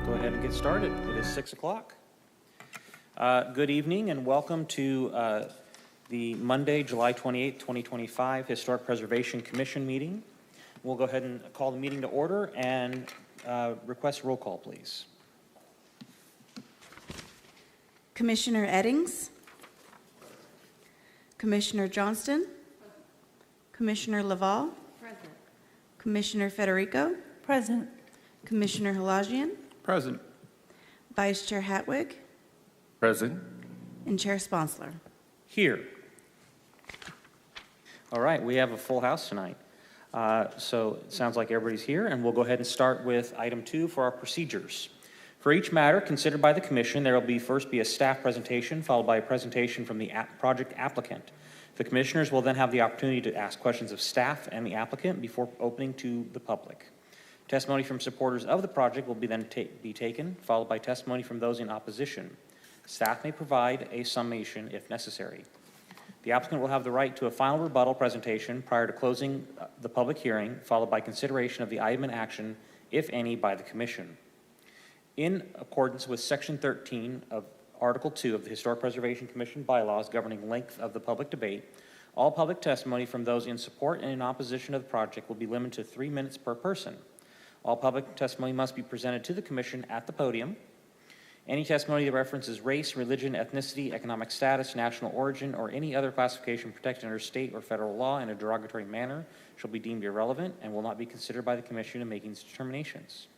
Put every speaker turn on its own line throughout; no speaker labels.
go ahead and get started. It is 6 o'clock. Good evening and welcome to the Monday, July 28, 2025 Historic Preservation Commission meeting. We'll go ahead and call the meeting to order and request roll call, please.
Commissioner Eddings, Commissioner Johnston, Commissioner Laval,
Present.
Commissioner Federico,
Present.
Commissioner Halajian,
Present.
Vice Chair Hatwig,
Present.
and Chair Sponsler.
Here. All right, we have a full house tonight. So it sounds like everybody's here, and we'll go ahead and start with item 2 for our procedures. For each matter considered by the commission, there will first be a staff presentation, followed by a presentation from the project applicant. The commissioners will then have the opportunity to ask questions of staff and the applicant before opening to the public. Testimony from supporters of the project will be taken, followed by testimony from those in opposition. Staff may provide a summation if necessary. The applicant will have the right to a final rebuttal presentation prior to closing the public hearing, followed by consideration of the item in action, if any, by the commission. In accordance with Section 13 of Article 2 of the Historic Preservation Commission bylaws governing length of the public debate, all public testimony from those in support and in opposition of the project will be limited to 3 minutes per person. All public testimony must be presented to the commission at the podium. Any testimony that references race, religion, ethnicity, economic status, national origin, or any other classification protected under state or federal law in a derogatory manner shall be deemed irrelevant and will not be considered by the commission in making its determinations.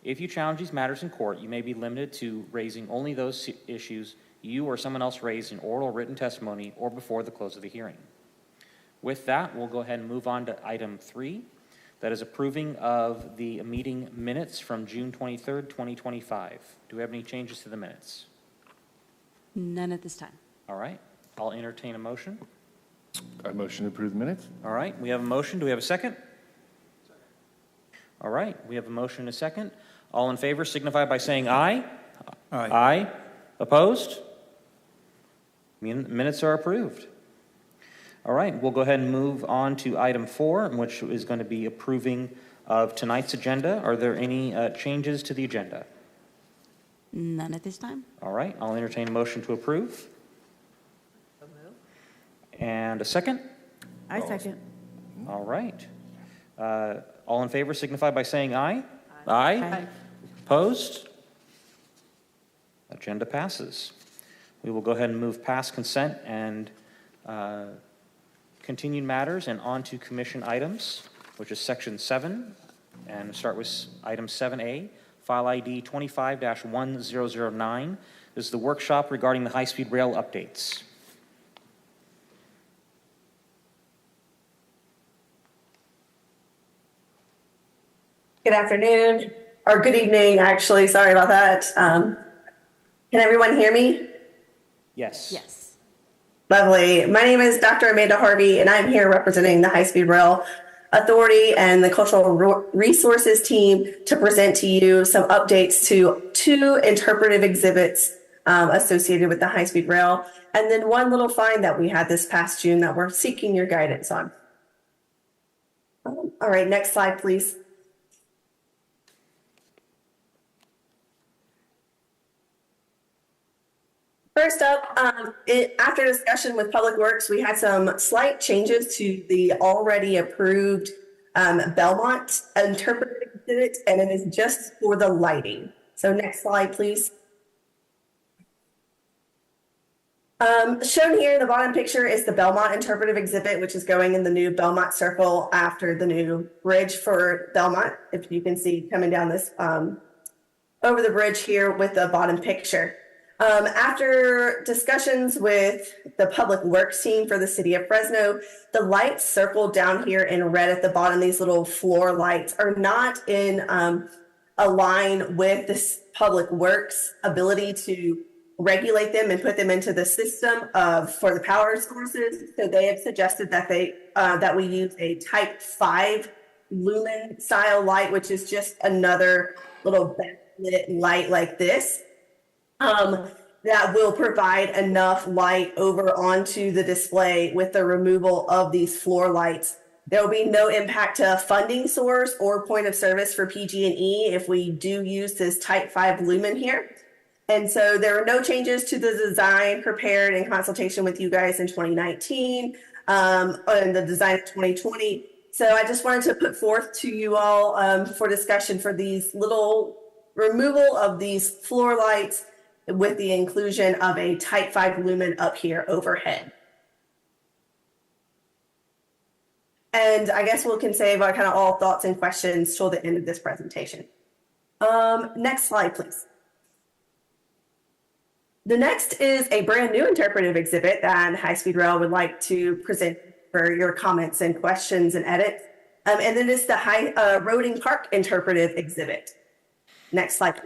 If you challenge these matters in court, you may be limited to raising only those issues you or someone else raised in oral or written testimony or before the close of the hearing. With that, we'll go ahead and move on to item 3. That is approving of the meeting minutes from June 23rd, 2025. Do we have any changes to the minutes?
None at this time.
All right, I'll entertain a motion.
I motion to approve the minutes.
All right, we have a motion. Do we have a second? All right, we have a motion and a second. All in favor signify by saying aye.
Aye.
Aye. Opposed? Minutes are approved. All right, we'll go ahead and move on to item 4, which is going to be approving of tonight's agenda. Are there any changes to the agenda?
None at this time.
All right, I'll entertain a motion to approve. And a second?
I second.
All right. All in favor signify by saying aye. Aye.
Aye.
Opposed? Agenda passes. We will go ahead and move past consent and continued matters and on to commission items, which is section 7, and start with item 7A, file ID 25-1009. This is the workshop regarding the high-speed rail updates.
Good afternoon, or good evening, actually. Sorry about that. Can everyone hear me?
Yes.
Yes.
Lovely. My name is Dr. Amanda Harvey, and I'm here representing the High Speed Rail Authority and the Cultural Resources team to present to you some updates to 2 interpretive exhibits associated with the High Speed Rail, and then one little find that we had this past June that we're seeking your guidance on. All right, next slide, please. First up, after discussion with Public Works, we had some slight changes to the already approved Belmont interpretive exhibit, and it is just for the lighting. So next slide, please. Shown here in the bottom picture is the Belmont interpretive exhibit, which is going in the new Belmont Circle after the new bridge for Belmont, if you can see coming down this over the bridge here with the bottom picture. After discussions with the Public Works team for the city of Fresno, the lights circled down here in red at the bottom, these little floor lights, are not in a line with this Public Works ability to regulate them and put them into the system for the power sources. So they have suggested that that we use a type 5 lumen style light, which is just another little backlit light like this. That will provide enough light over onto the display with the removal of these floor lights There will be no impact to funding source or point of service for PG&E if we do use this Type 5 lumen here. And so there are no changes to the design prepared in consultation with you guys in 2019 and the design of 2020. So I just wanted to put forth to you all for discussion for these little removal of these floor lights with the inclusion of a Type 5 lumen up here overhead. And I guess we can save our kind of all thoughts and questions till the end of this presentation. Next slide, please. The next is a brand new interpretive exhibit that High Speed Rail would like to present for your comments and questions and edits. And then it's the Roding Park interpretive exhibit. Next slide.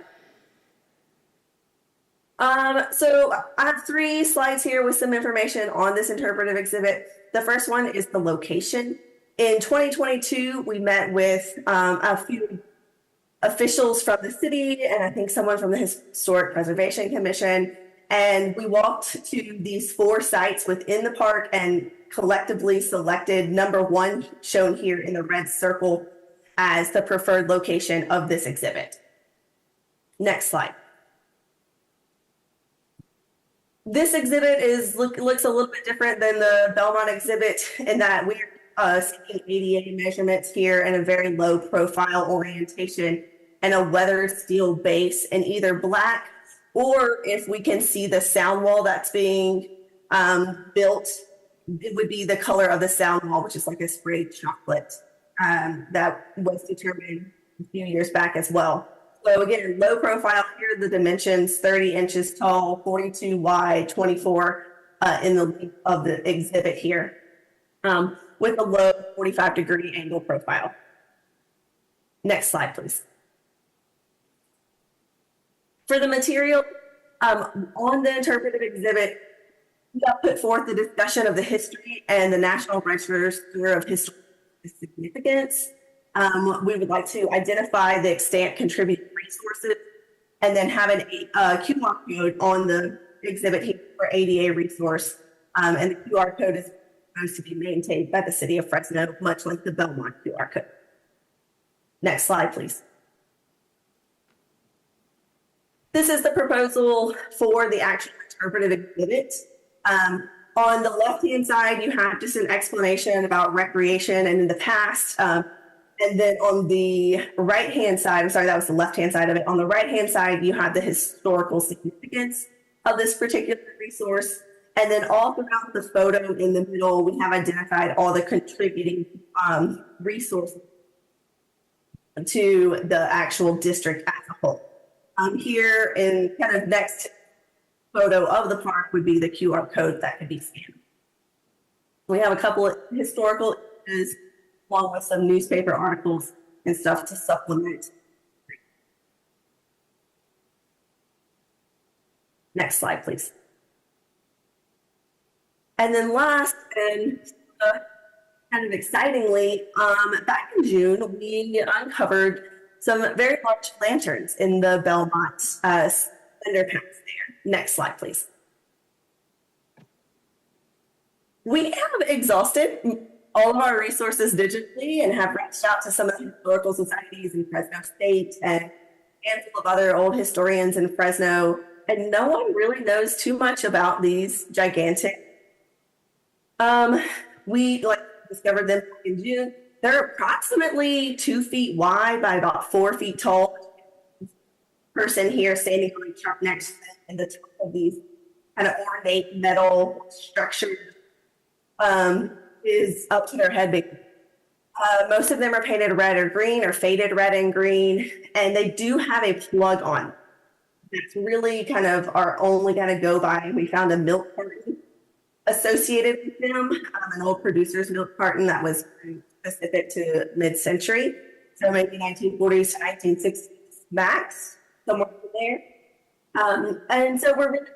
So I have 3 slides here with some information on this interpretive exhibit. The first one is the location. In 2022, we met with a few officials from the city and I think someone from the Historic Preservation Commission. And we walked to these 4 sites within the park and collectively selected number 1, shown here in the red circle, as the preferred location of this exhibit. Next slide. This exhibit looks a little bit different than the Belmont exhibit in that we're seeing ADA measurements here and a very low profile orientation and a weathered steel base in either black, or if we can see the sound wall that's being built, it would be the color of the sound wall, which is like a sprayed chocolate that was determined a few years back as well. So again, low profile, here are the dimensions: 30 inches tall, 42 wide, 24 in the length of the exhibit here, with a low 45-degree angle profile. Next slide, please. For the material on the interpretive exhibit, we got put forth the discussion of the history and the National Register of Historical Significance. We would like to identify the extant contributed resources and then have a QR code on the exhibit here for ADA resource. And the QR code is supposed to be maintained by the city of Fresno, much like the Belmont QR code. Next slide, please. This is the proposal for the actual interpretive exhibit. On the left-hand side, you have just an explanation about recreation and in the past. And then on the right-hand side, I'm sorry, that was the left-hand side of it. On the right-hand side, you have the historical significance of this particular resource. And then all throughout the photo in the middle, we have identified all the contributing resources to the actual district as a whole. Here in kind of next photo of the park would be the QR code that could be scanned. We have a couple of historical images along with some newspaper articles and stuff to supplement. Next slide, please. And then last, and kind of excitingly, back in June, we uncovered some very large lanterns in the Belmont underpass there. Next slide, please. We have exhausted all of our resources digitally and have reached out to some of the historical societies in Fresno State and a handful of other old historians in Fresno, and no one really knows too much about these gigantic. We discovered them in June. They're approximately 2 feet wide by about 4 feet tall. Person here standing on the truck next to them in the top of these kind of ornate metal structures is up to their head big. Most of them are painted red or green or faded red and green, and they do have a plug on. That's really kind of our only kind of go by. We found a milk carton associated with them, an old producer's milk carton that was specific to mid-century, so maybe 1940s to 1960s max, somewhere there. And so we're really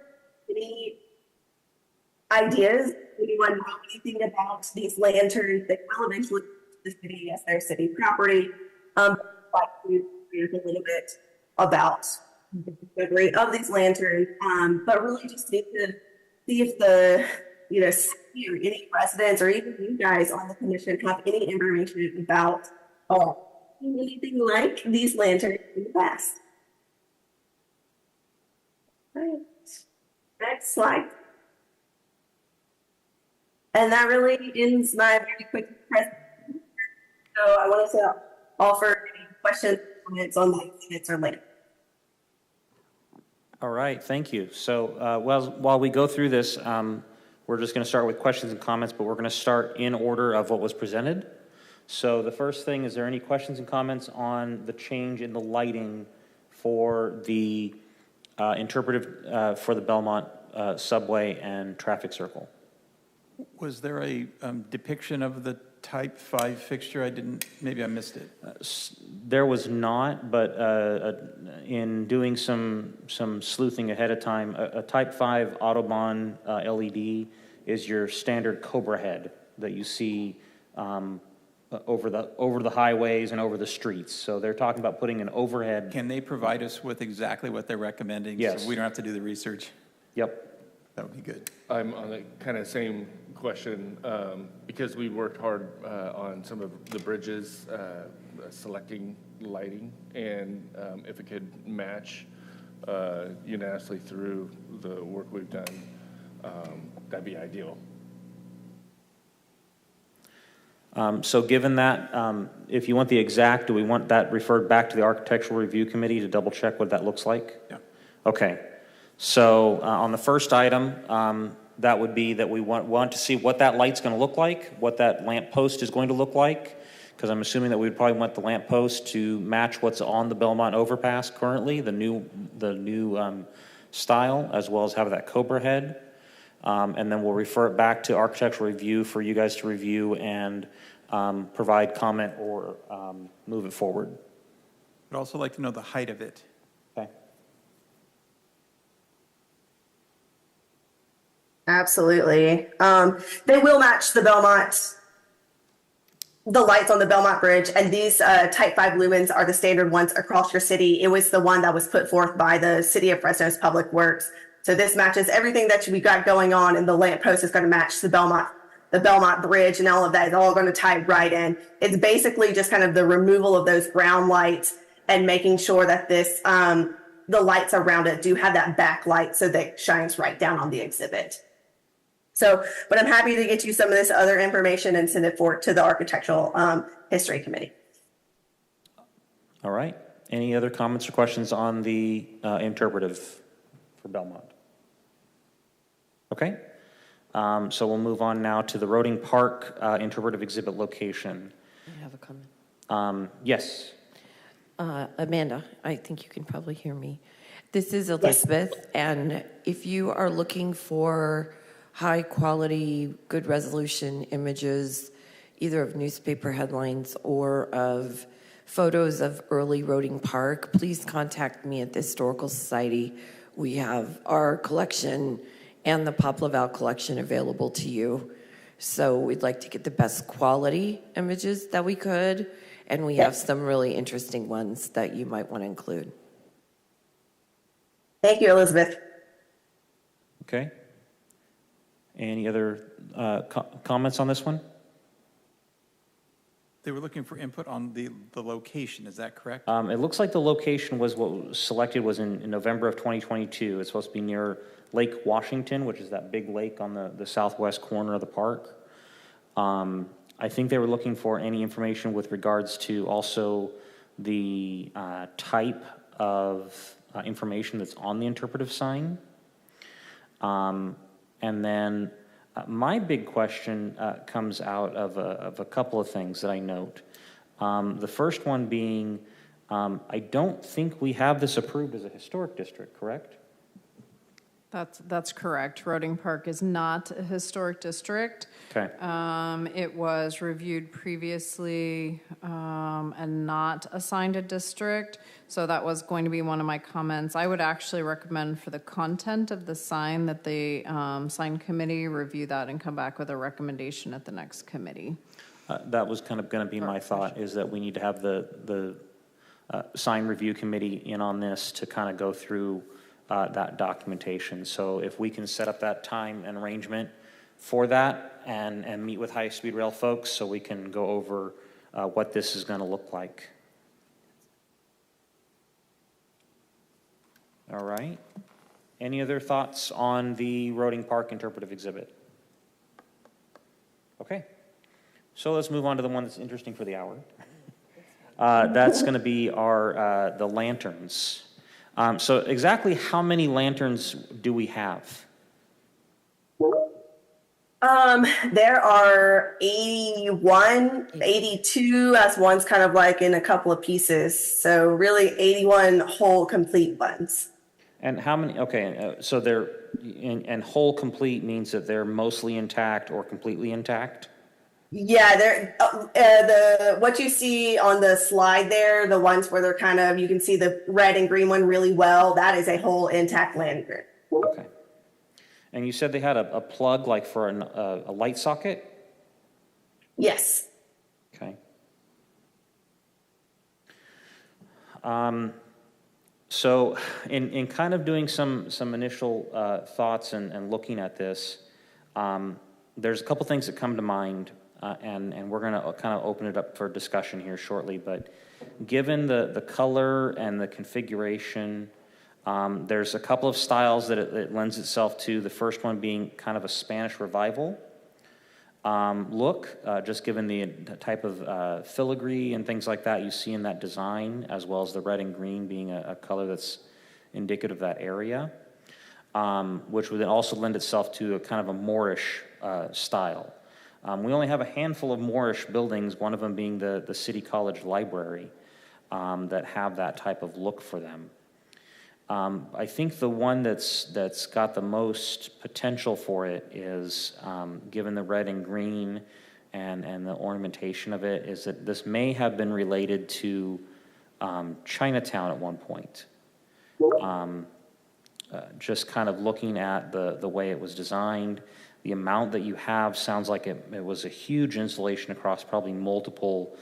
getting ideas. Anyone know anything about these lanterns that will eventually go to the city as their city property? Like to hear a little bit about the discovery of these lanterns, but really just need to see if the city or any residents or even you guys on the commission have any information about anything like these lanterns in the past. All right. Next slide. And that really ends my very quick presentation. So I wanted to offer any questions, comments on the exhibits or later.
All right, thank you. So while we go through this, we're just going to start with questions and comments, but we're going to start in order of what was presented. So the first thing, is there any questions and comments on the change in the lighting for the interpretive for the Belmont subway and traffic circle?
Was there a depiction of the Type 5 fixture? Maybe I missed it.
There was not, but in doing some sleuthing ahead of time, a Type 5 Autobahn LED is your standard Cobra head that you see over the highways and over the streets. So they're talking about putting an overhead.
Can they provide us with exactly what they're recommending?
Yes.
So we don't have to do the research?
Yep.
That would be good.
I'm on the kind of same question, because we worked hard on some of the bridges, selecting lighting, and if it could match unanimously through the work we've done, that'd be ideal.
So given that, if you want the exact, do we want that referred back to the Architectural Review Committee to double check what that looks like?
Yeah.
Okay. So on the first item, that would be that we want to see what that light's going to look like, what that lamp post is going to look like, because I'm assuming that we'd probably want the lamp post to match what's on the Belmont overpass currently, the new style, as well as have that Cobra head. And then we'll refer it back to Architectural Review for you guys to review and provide comment or move it forward.
I'd also like to know the height of it.
Okay.
Absolutely. They will match the lights on the Belmont Bridge, and these Type 5 lumens are the standard ones across your city. It was the one that was put forth by the City of Fresno's Public Works. So this matches everything that we got going on, and the lamp post is going to match the Belmont Bridge, and all of that is all going to tie right in. It's basically just kind of the removal of those ground lights and making sure that the lights around it do have that backlight so that shines right down on the exhibit. So, but I'm happy to get you some of this other information and send it forward to the Architectural History Committee.
All right. Any other comments or questions on the interpretive for Belmont? Okay. So we'll move on now to the Roding Park interpretive exhibit location.
I have a comment.
Yes.
Amanda, I think you can probably hear me. This is Elizabeth, and if you are looking for high quality, good resolution images, either of newspaper headlines or of photos of early Roding Park, please contact me at the Historical Society. We have our collection and the Pop Laval collection available to you. So we'd like to get the best quality images that we could, and we have some really interesting ones that you might want to include.
Thank you, Elizabeth.
Okay. Any other comments on this one?
They were looking for input on the location, is that correct?
It looks like the location was what was selected was in November of 2022. It's supposed to be near Lake Washington, which is that big lake on the southwest corner of the park. I think they were looking for any information with regards to also the type of information that's on the interpretive sign. And then my big question comes out of a couple of things that I note. The first one being, I don't think we have this approved as a historic district, correct?
That's correct. Roding Park is not a historic district.
Okay.
It was reviewed previously and not assigned a district, so that was going to be one of my comments. I would actually recommend for the content of the sign that the sign committee review that and come back with a recommendation at the next committee.
That was kind of going to be my thought, is that we need to have the sign review committee in on this to kind of go through that documentation. So if we can set up that time and arrangement for that and meet with high-speed rail folks so we can go over what this is going to look like. All right. Any other thoughts on the Roding Park interpretive exhibit? Okay. So let's move on to the one that's interesting for the hour. That's going to be our the lanterns. So exactly how many lanterns do we have?
There are 81, 82, as one's kind of like in a couple of pieces. So really 81 whole complete ones.
And how many, okay, so they're, and whole complete means that they're mostly intact or completely intact?
Yeah, they're what you see on the slide there, the ones where they're kind of, you can see the red and green one really well. That is a whole intact lantern.
Okay. And you said they had a plug like for a light socket?
Yes.
Okay. So in kind of doing some initial thoughts and looking at this, there's a couple things that come to mind, and we're going to kind of open it up for discussion here shortly. But given the color and the configuration, there's a couple of styles that it lends itself to. The first one being kind of a Spanish Revival look, just given the type of filigree and things like that you see in that design, as well as the red and green being a color that's indicative of that area, which would then also lend itself to a kind of a Moorish style. We only have a handful of Moorish buildings, one of them being the City College Library, that have that type of look for them. I think the one that's got the most potential for it is, given the red and green and the ornamentation of it, is that this may have been related to Chinatown at one point. Just kind of looking at the way it was designed, the amount that you have sounds like it was a huge installation across probably multiple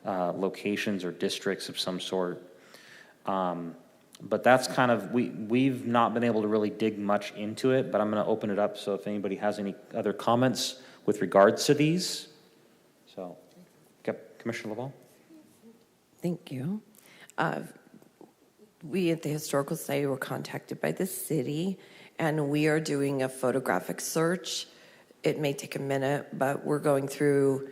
locations or districts of some sort. But that's kind of, we've not been able to really dig much into it, but I'm going to open it up so if anybody has any other comments with regards to these. So, Commissioner LaValle?
Thank you. We at the Historical Society were contacted by the city, and we are doing a photographic search. It may take a minute, but we're going through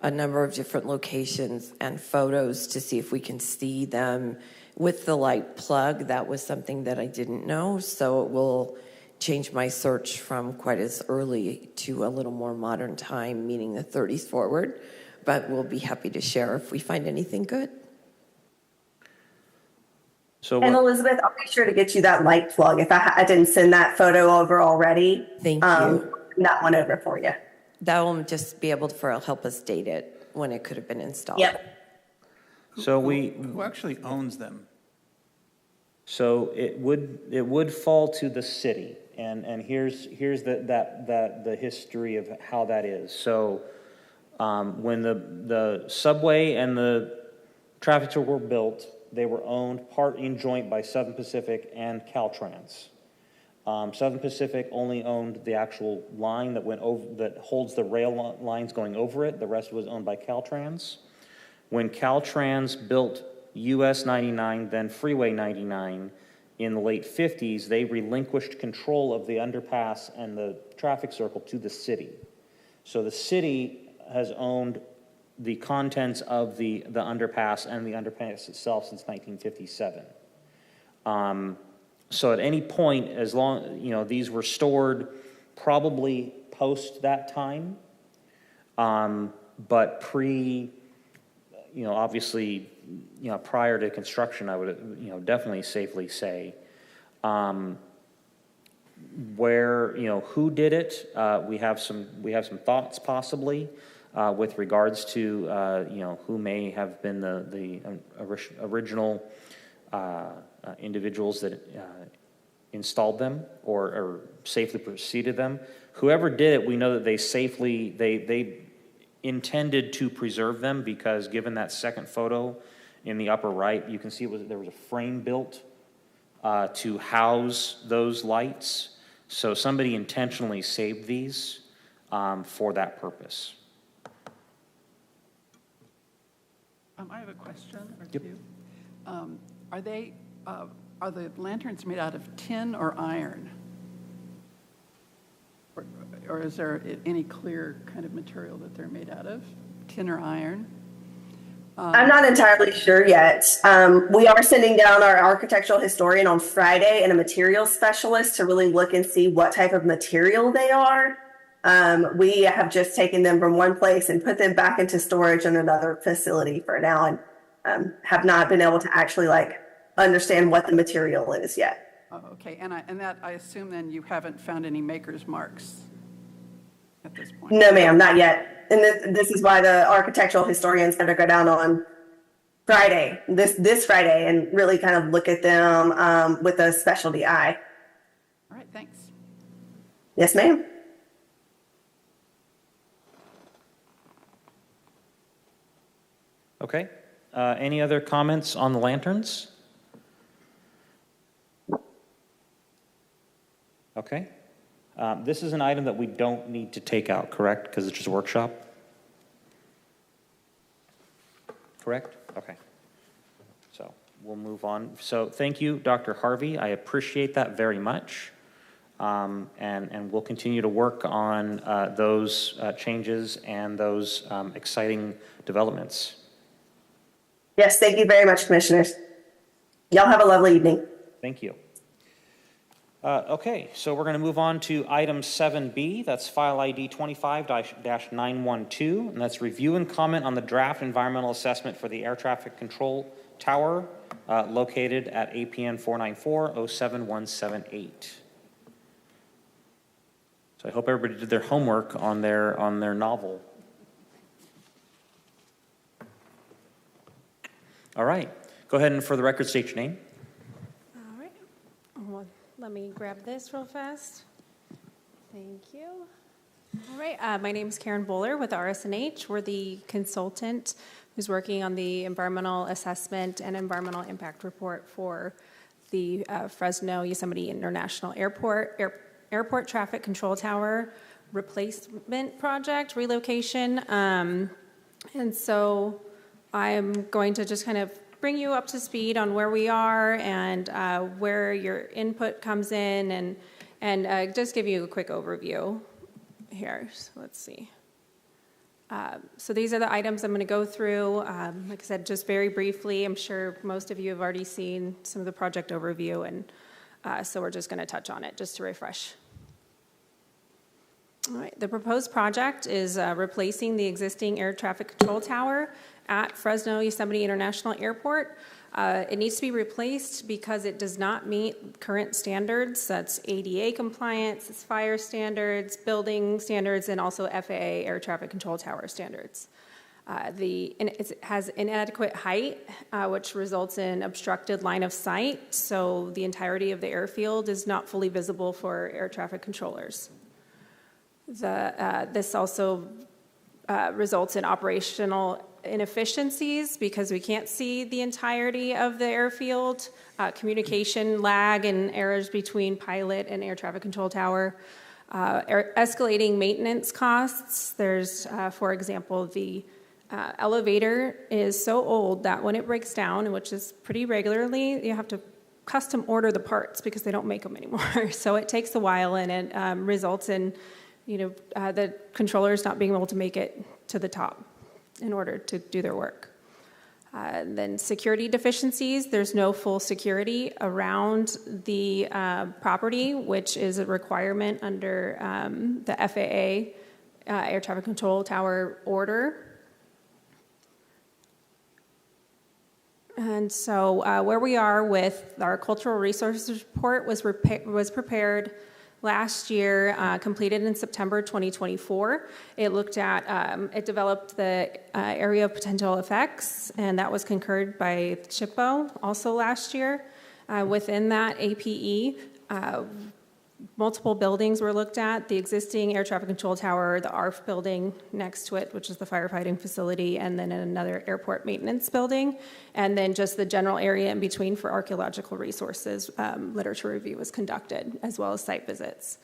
a number of different locations and photos to see if we can see them with the light plug. That was something that I didn't know, so it will change my search from quite as early to a little more modern time, meaning the 30s forward, but we'll be happy to share if we find anything good.
So
And Elizabeth, I'll be sure to get you that light plug. If I didn't send that photo over already,
Thank you.
that one over for you.
That will just be able to help us date it when it could have been installed.
Yep.
So
Who actually owns them?
So it would fall to the city, and here's the history of how that is. So when the subway and the traffic circle were built, they were owned part in joint by Southern Pacific and Caltrans. Southern Pacific only owned the actual line that went over, that holds the rail lines going over it. The rest was owned by Caltrans. When Caltrans built US 99, then Freeway 99, in the late 50s, they relinquished control of the underpass and the traffic circle to the city. So the city has owned the contents of the underpass and the underpass itself since 1957. So at any point, as long, these were stored probably post that time, but obviously, prior to construction, I would, definitely safely say, where, who did it? We have some thoughts possibly, with regards to, who may have been the original, individuals that, installed them or safely preceded them. Whoever did it, we know that they intended to preserve them, because given that second photo in the upper right, you can see there was a frame built to house those lights. So somebody intentionally saved these. for that purpose.
I have a question or
Yep.
two. Are the lanterns made out of tin or iron? Or is there any clear kind of material that they're made out of, tin or iron?
I'm not entirely sure yet. We are sending down our architectural historian on Friday and a materials specialist to really look and see what type of material they are. We have just taken them from one place and put them back into storage in another facility for now, and have not been able to actually understand what the material is yet.
Oh, okay, and that, I assume then you haven't found any maker's marks at this point?
No, ma'am, not yet. And this is why the architectural historian's going to go down on Friday, this Friday, and really kind of look at them with a specialty eye.
All right, thanks.
Yes, ma'am.
Okay. Any other comments on the lanterns? Okay. This is an item that we don't need to take out, correct? Because it's just a workshop? Correct? Okay. So we'll move on. So thank you, Dr. Harvey. I appreciate that very much. And we'll continue to work on those changes and those exciting developments.
Yes, thank you very much, commissioners. Y'all have a lovely evening.
Thank you. Okay, so we're going to move on to item 7B. That's file ID 25-912, and that's review and comment on the draft environmental assessment for the air traffic control tower located at APN 494-07178. So I hope everybody did their homework on their novel. All right, go ahead and for the record state your name.
All right. Well, let me grab this real fast. Thank you. All right. My name is Karen Bowler with RSNH. We're the consultant who's working on the environmental assessment and environmental impact report for the Fresno Yosemite International Airport traffic control tower replacement project relocation. And so I'm going to just kind of bring you up to speed on where we are and where your input comes in, and just give you a quick overview here. So let's see. So these are the items I'm going to go through. Like I said, just very briefly, I'm sure most of you have already seen some of the project overview, and so we're just going to touch on it just to refresh. All right, the proposed project is replacing the existing air traffic control tower at Fresno Yosemite International Airport. It needs to be replaced because it does not meet current standards. That's ADA compliance, it's fire standards, building standards, and also FAA air traffic control tower standards. It has inadequate height, which results in obstructed line of sight, so the entirety of the airfield is not fully visible for air traffic controllers. This also results in operational inefficiencies because we can't see the entirety of the airfield, communication lag and errors between pilot and air traffic control tower, escalating maintenance costs. There's, for example, the elevator is so old that when it breaks down, which is pretty regularly, you have to custom order the parts because they don't make them anymore. So it takes a while, and it results in the controllers not being able to make it to the top in order to do their work. Then security deficiencies, there's no full security around the property, which is a requirement under the FAA air traffic control tower order. And so where we are with our cultural resources report was prepared last year, completed in September 2024. It looked at, it developed the area of potential effects, and that was concurred by SHPO also last year. Within that APE, multiple buildings were looked at, the existing air traffic control tower, the ARF building next to it, which is the firefighting facility, and then another airport maintenance building, and then just the general area in between for archaeological resources. Literature review was conducted, as well as site visits.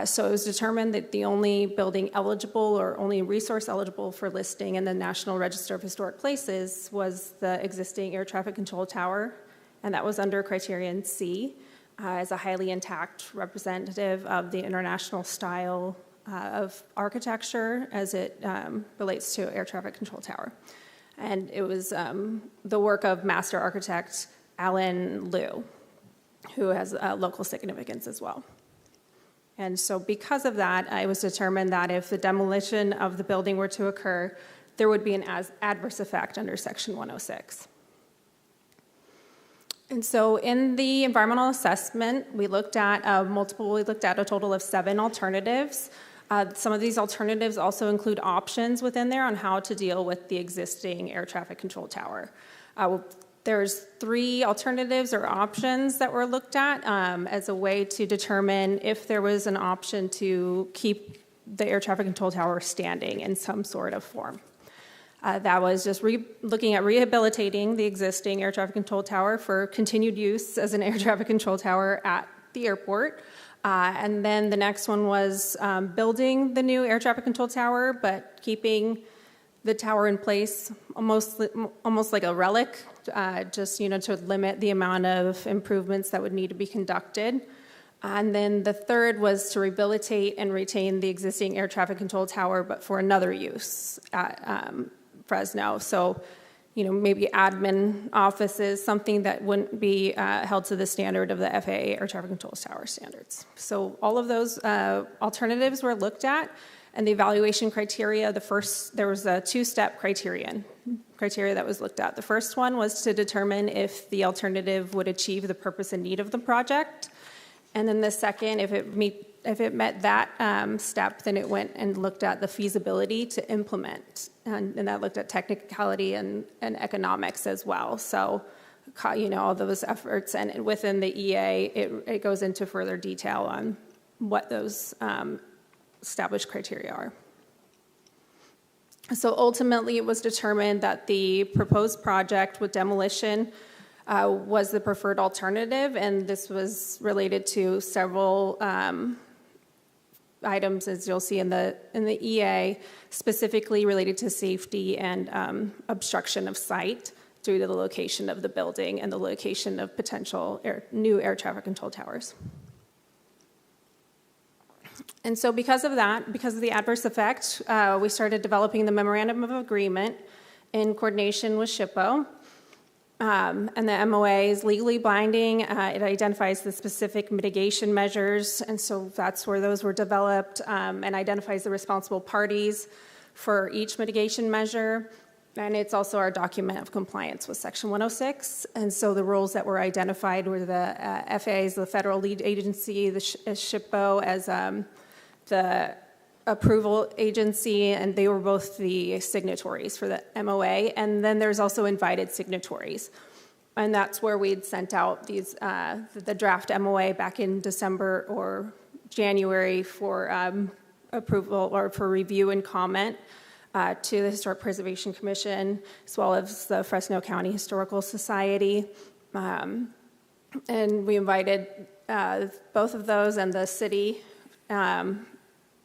So it was determined that the only building eligible or only resource eligible for listing in the National Register of Historic Places was the existing air traffic control tower, and that was under criterion C as a highly intact representative of the international style of architecture as it relates to air traffic control tower. And it was the work of master architect Alan Liu, who has local significance as well. And so because of that, it was determined that if the demolition of the building were to occur, there would be an adverse effect under Section 106. And so in the environmental assessment, we looked at a total of 7 alternatives. Some of these alternatives also include options within there on how to deal with the existing air traffic control tower. There's 3 alternatives or options that were looked at as a way to determine if there was an option to keep the air traffic control tower standing in some sort of form. That was just looking at rehabilitating the existing air traffic control tower for continued use as an air traffic control tower at the airport. And then the next one was building the new air traffic control tower, but keeping the tower in place almost like a relic, just to limit the amount of improvements that would need to be conducted. And then the third was to rehabilitate and retain the existing air traffic control tower, but for another use at Fresno. So, maybe admin offices, something that wouldn't be held to the standard of the FAA air traffic control tower standards. So all of those alternatives were looked at, and the evaluation criteria, there was a 2-step criteria that was looked at. The first one was to determine if the alternative would achieve the purpose and need of the project. And then the second, if it met that step, then it went and looked at the feasibility to implement. And that looked at technicality and economics as well. So, all those efforts. And within the EA, it goes into further detail on what those established criteria are. So ultimately, it was determined that the proposed project with demolition was the preferred alternative, and this was related to several items, as you'll see in the EA, specifically related to safety and obstruction of sight due to the location of the building and the location of potential new air traffic control towers. And so because of the adverse effect, we started developing the memorandum of agreement in coordination with SHPO. And the MOA is legally binding. It identifies the specific mitigation measures, and so that's where those were developed, and identifies the responsible parties for each mitigation measure. And it's also our document of compliance with Section 106. And so the roles that were identified were the FAA as the federal lead agency, the SHPO as the approval agency, and they were both the signatories for the MOA. And then there's also invited signatories. And that's where we'd sent out these the draft MOA back in December or January for approval or for review and comment to the Historic Preservation Commission, as well as the Fresno County Historical Society. And we invited both of those and the city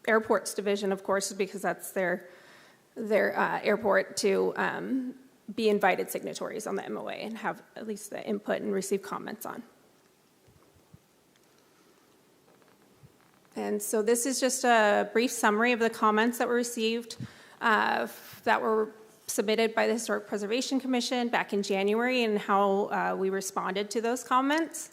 airports division, of course, because that's their airport, to be invited signatories on the MOA and have at least the input and receive comments on. And so this is just a brief summary of the comments that were received that were submitted by the Historic Preservation Commission back in January, and how we responded to those comments.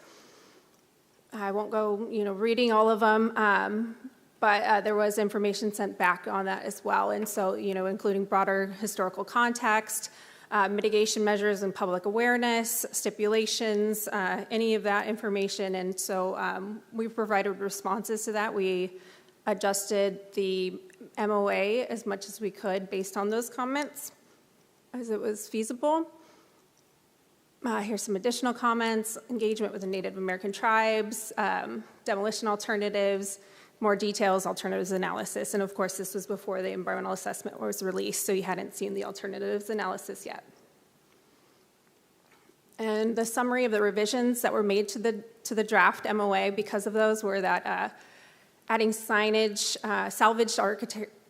I won't go, reading all of them, but there was information sent back on that as well. And so, including broader historical context, mitigation measures and public awareness, stipulations, any of that information. And so we provided responses to that. We adjusted the MOA as much as we could based on those comments as it was feasible. Here's some additional comments: engagement with the Native American tribes, demolition alternatives, more details, alternatives analysis. And of course, this was before the environmental assessment was released, so you hadn't seen the alternatives analysis yet. And the summary of the revisions that were made to the draft MOA because of those were that adding signage, salvaged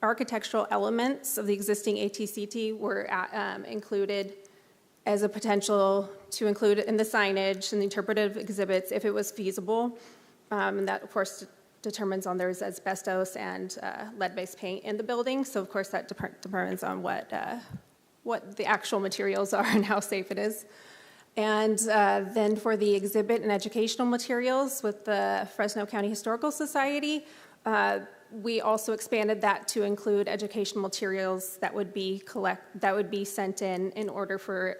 architectural elements of the existing ATCT were included as a potential to include in the signage and the interpretive exhibits if it was feasible. And that, of course, determines on there's asbestos and lead-based paint in the building. So, of course, that depends on what the actual materials are and how safe it is. And then for the exhibit and educational materials with the Fresno County Historical Society, we also expanded that to include educational materials that would be sent in order for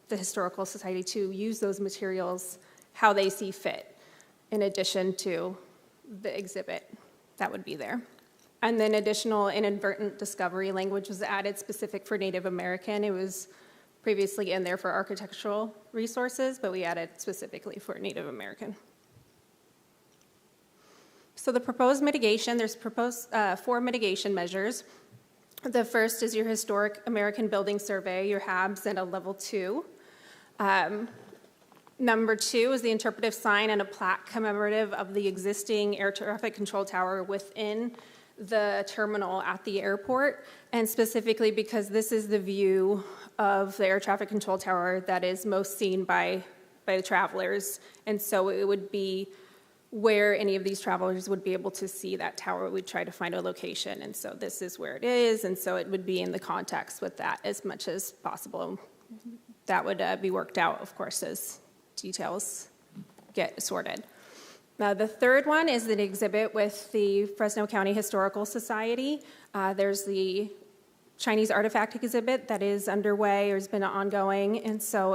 the Historical Society to use those materials how they see fit, in addition to the exhibit that would be there. And then additional inadvertent discovery language was added specific for Native American. It was previously in there for architectural resources, but we added specifically for Native American. So the proposed mitigation, there's proposed 4 mitigation measures. The first is your Historic American Building Survey, your HABs, and a level 2. Number 2 is the interpretive sign and a plaque commemorative of the existing air traffic control tower within the terminal at the airport, and specifically because this is the view of the air traffic control tower that is most seen by the travelers, and so it would be where any of these travelers would be able to see that tower. We'd try to find a location, and so this is where it is, and so it would be in the context with that as much as possible. That would be worked out, of course, as details get sorted. The third one is an exhibit with the Fresno County Historical Society. There's the Chinese artifact exhibit that is underway or has been ongoing, and so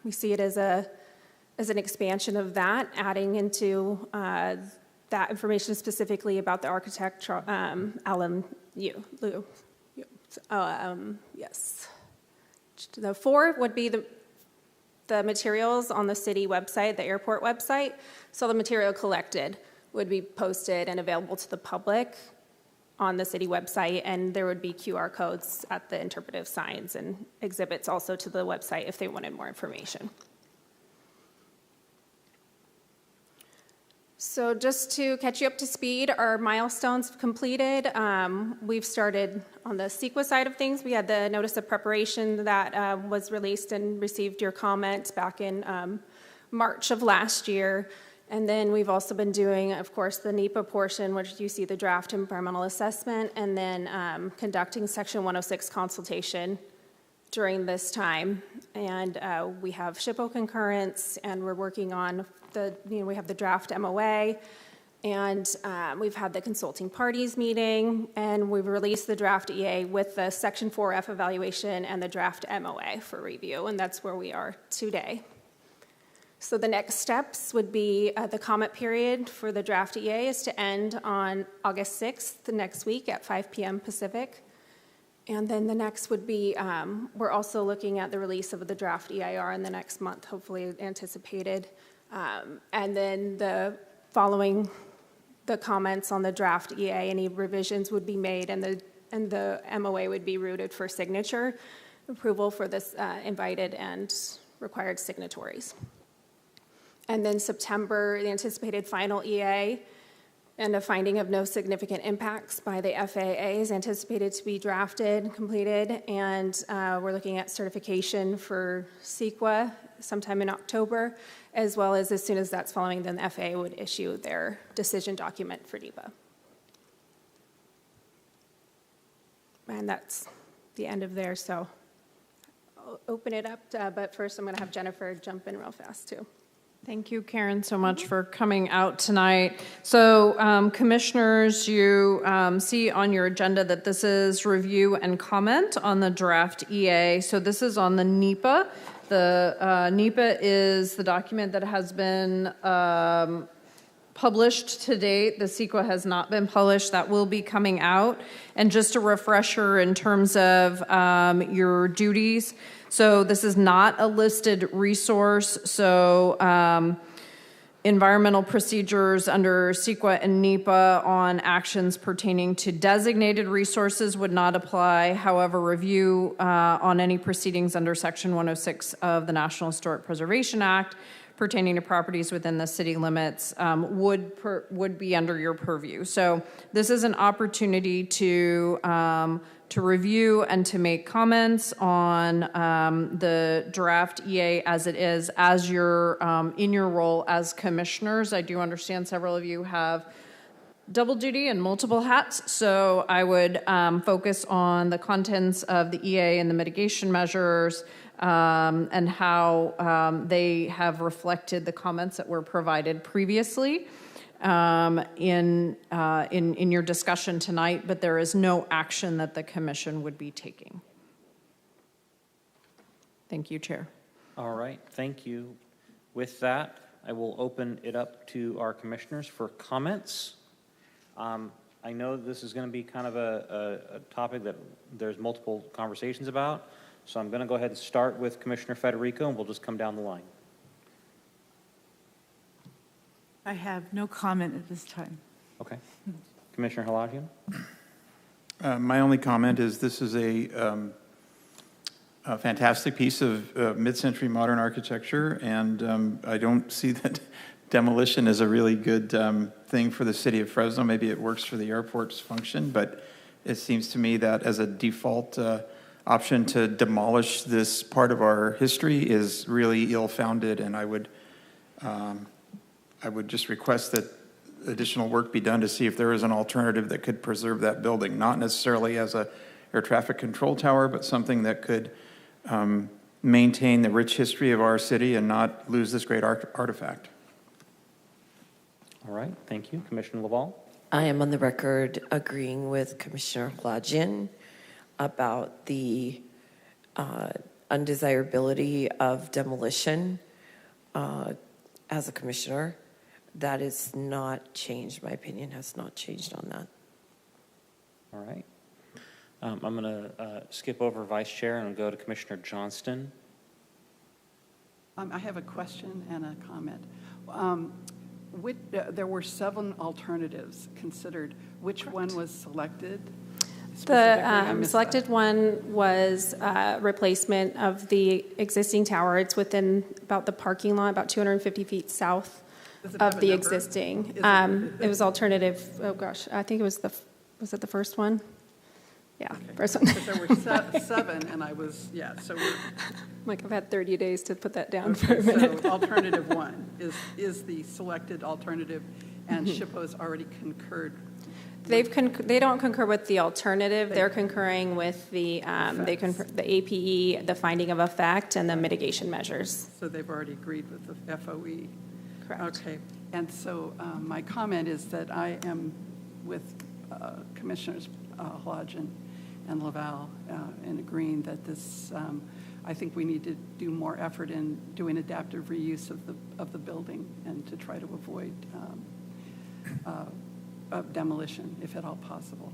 we see it as an expansion of that, adding into that information specifically about the architectural yes. The 4 would be the materials on the city website, the airport website. So the material collected would be posted and available to the public on the city website, and there would be QR codes at the interpretive signs and exhibits also to the website if they wanted more information. So just to catch you up to speed, our milestones completed. We've started on the CEQA side of things. We had the notice of preparation that was released and received your comments back in March of last year. And then we've also been doing, of course, the NEPA portion, which you see the draft environmental assessment, and then conducting Section 106 consultation during this time. And we have SHPO concurrence, and we're working on we have the draft MOA, and we've had the consulting parties meeting, and we've released the draft EA with the Section 4F evaluation and the draft MOA for review, and that's where we are today. So the next steps would be the comment period for the draft EA is to end on August 6th, the next week at 5 p.m. Pacific. And then the next would be, we're also looking at the release of the draft EIR in the next month, hopefully anticipated. And then following the comments on the draft EA, any revisions would be made, and the MOA would be routed for signature approval for this invited and required signatories. And then September, the anticipated final EA and a finding of no significant impacts by the FAA is anticipated to be drafted and completed, and we're looking at certification for CEQA sometime in October, as well as soon as that's following, then the FAA would issue their decision document for NEPA. And that's the end of there, so I'll open it up, but first I'm going to have Jennifer jump in real fast too.
Thank you, Karen, so much for coming out tonight. So, commissioners, you see on your agenda that this is review and comment on the draft EA. So this is on the NEPA. The NEPA is the document that has been published to date. The CEQA has not been published. That will be coming out. And just a refresher in terms of your duties. So this is not a listed resource. So environmental procedures under CEQA and NEPA on actions pertaining to designated resources would not apply. However, review on any proceedings under Section 106 of the National Historic Preservation Act pertaining to properties within the city limits would be under your purview. So this is an opportunity to review and to make comments on the draft EA as it is, as you're in your role as commissioners. I do understand several of you have double duty and multiple hats, so I would focus on the contents of the EA and the mitigation measures and how they have reflected the comments that were provided previously in your discussion tonight, but there is no action that the commission would be taking. Thank you, Chair.
All right, thank you. With that, I will open it up to our commissioners for comments. I know this is going to be kind of a topic that there's multiple conversations about, so I'm going to go ahead and start with Commissioner Federico, and we'll just come down the line.
I have no comment at this time.
Okay. Commissioner Halajian?
My only comment is this is a fantastic piece of mid-century modern architecture, and I don't see that demolition is a really good thing for the city of Fresno. Maybe it works for the airport's function, but it seems to me that as a default option to demolish this part of our history is really ill-founded, and I would just request that additional work be done to see if there is an alternative that could preserve that building, not necessarily as a air traffic control tower, but something that could maintain the rich history of our city and not lose this great artifact.
All right, thank you. Commissioner Laval?
I am on the record agreeing with Commissioner Hlajian about the undesirability of demolition as a commissioner. That is not changed. My opinion has not changed on that.
All right. I'm going to skip over Vice Chair and go to Commissioner Johnston.
I have a question and a comment. There were 7 alternatives considered. Which one was selected? Specifically, I
The
missed
selected
that.
one was replacement of the existing tower. It's within about the parking lot, about 250 feet south
Does it have
of
a
the
number?
existing.
Is it-
It was alternative, oh gosh, I think it was was it the first one? Yeah, first one.
Because there were 7, and I was, yeah, so we're,
Like, I've had 30 days to put that down for a
okay,
minute.
so alternative 1 is the selected alternative, and
Mm-hmm.
SHPO's already concurred.
They don't concur with the alternative, they're concurring with the the APE, the finding of effect, and the mitigation measures.
So they've already agreed with the FOE.
Correct.
Okay, and so my comment is that I am with Commissioners Hlajian and Laval in agreeing that this, I think we need to do more effort in doing adaptive reuse of the building and to try to avoid demolition, if at all possible.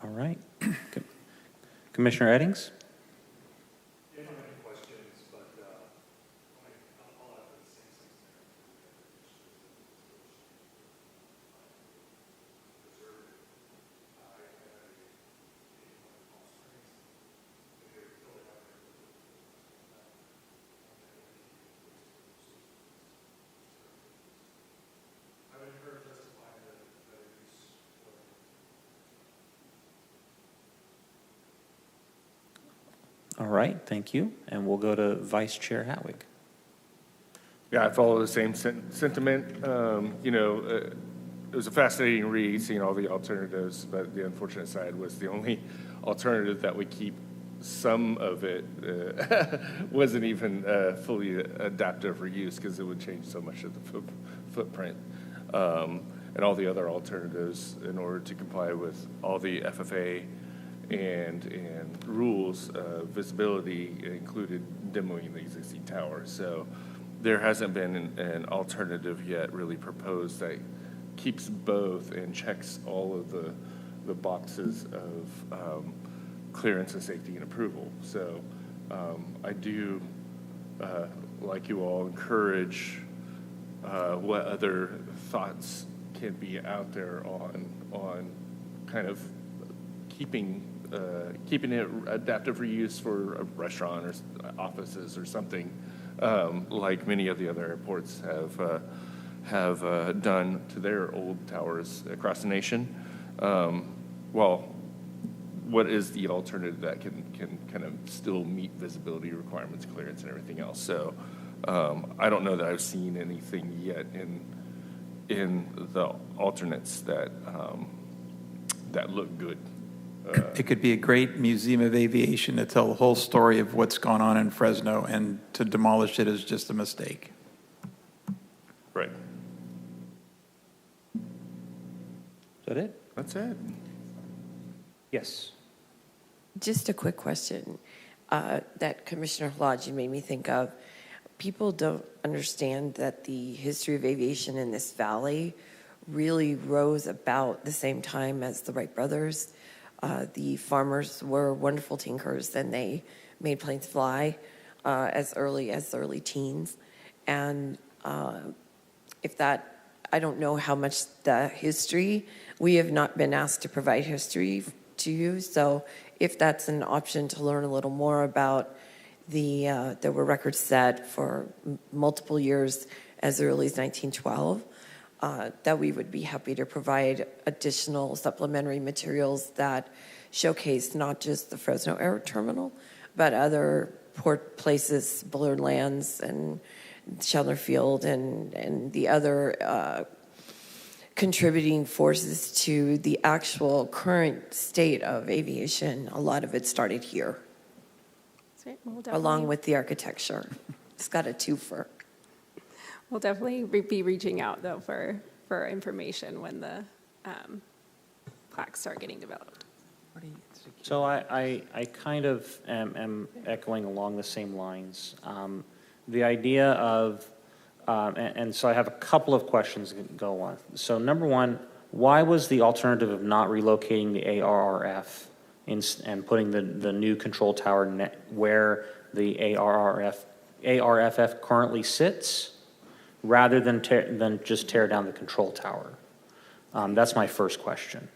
All right. Commissioner Eddings? All right, thank you. And we'll go to Vice Chair Hatwig.
Yeah, I follow the same sentiment. It was a fascinating read, seeing all the alternatives, but the unfortunate side was the only alternative that would keep some of it wasn't even fully adaptive reuse because it would change so much of the footprint. And all the other alternatives in order to comply with all the FFA and rules, visibility included demoing the existing tower. So there hasn't been an alternative yet really proposed that keeps both and checks all of the boxes of clearance and safety and approval. So I do, like you all, encourage what other thoughts can be out there on kind of keeping it adaptive reuse for a restaurant or offices or something like many of the other airports have done to their old towers across the nation. Well, what is the alternative that can kind of still meet visibility requirements, clearance, and everything else? So I don't know that I've seen anything yet in the alternates that that look good.
It could be a great museum of aviation to tell the whole story of what's gone on in Fresno, and to demolish it is just a mistake.
Right.
Is that it?
That's it.
Yes.
Just a quick question that Commissioner Lodge made me think of. People don't understand that the history of aviation in this valley really rose about the same time as the Wright brothers. The farmers were wonderful tinkers, and they made planes fly as early as the early teens. And I don't know how much the history, we have not been asked to provide history to you. So if that's an option to learn a little more about there were records set for multiple years as early as 1912, that we would be happy to provide additional supplementary materials that showcase not just the Fresno Air Terminal, but other port places, Bullard Lands and Chandler Field and the other contributing forces to the actual current state of aviation. A lot of it started here,
Sweet. We'll
along
definitely-
with the architecture. It's got a twofer.
We'll definitely be reaching out, though, for information when the plaques start getting developed.
So I kind of am echoing along the same lines. The idea of, and so I have a couple of questions to go on. So number one, why was the alternative of not relocating the ARRF and putting the new control tower where the ARFF currently sits, rather than just tear down the control tower? That's my first question.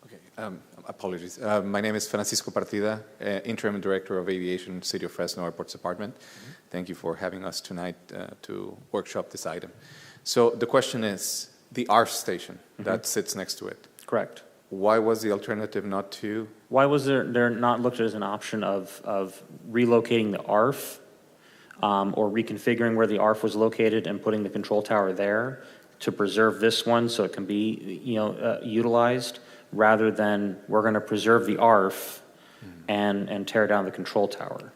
Okay, apologies. My name is Francisco Partida, Interim Director of Aviation, City of Fresno Airports Department. Mm-hmm. Thank you for having us tonight to workshop this item. So the question is, the ARF station that sits next to it.
Correct.
Why was the alternative not to?
Why was there not looked at as an option of relocating the ARF or reconfiguring where the ARF was located and putting the control tower there to preserve this one so it can be utilized, rather than we're going to preserve the ARF and tear down the control tower?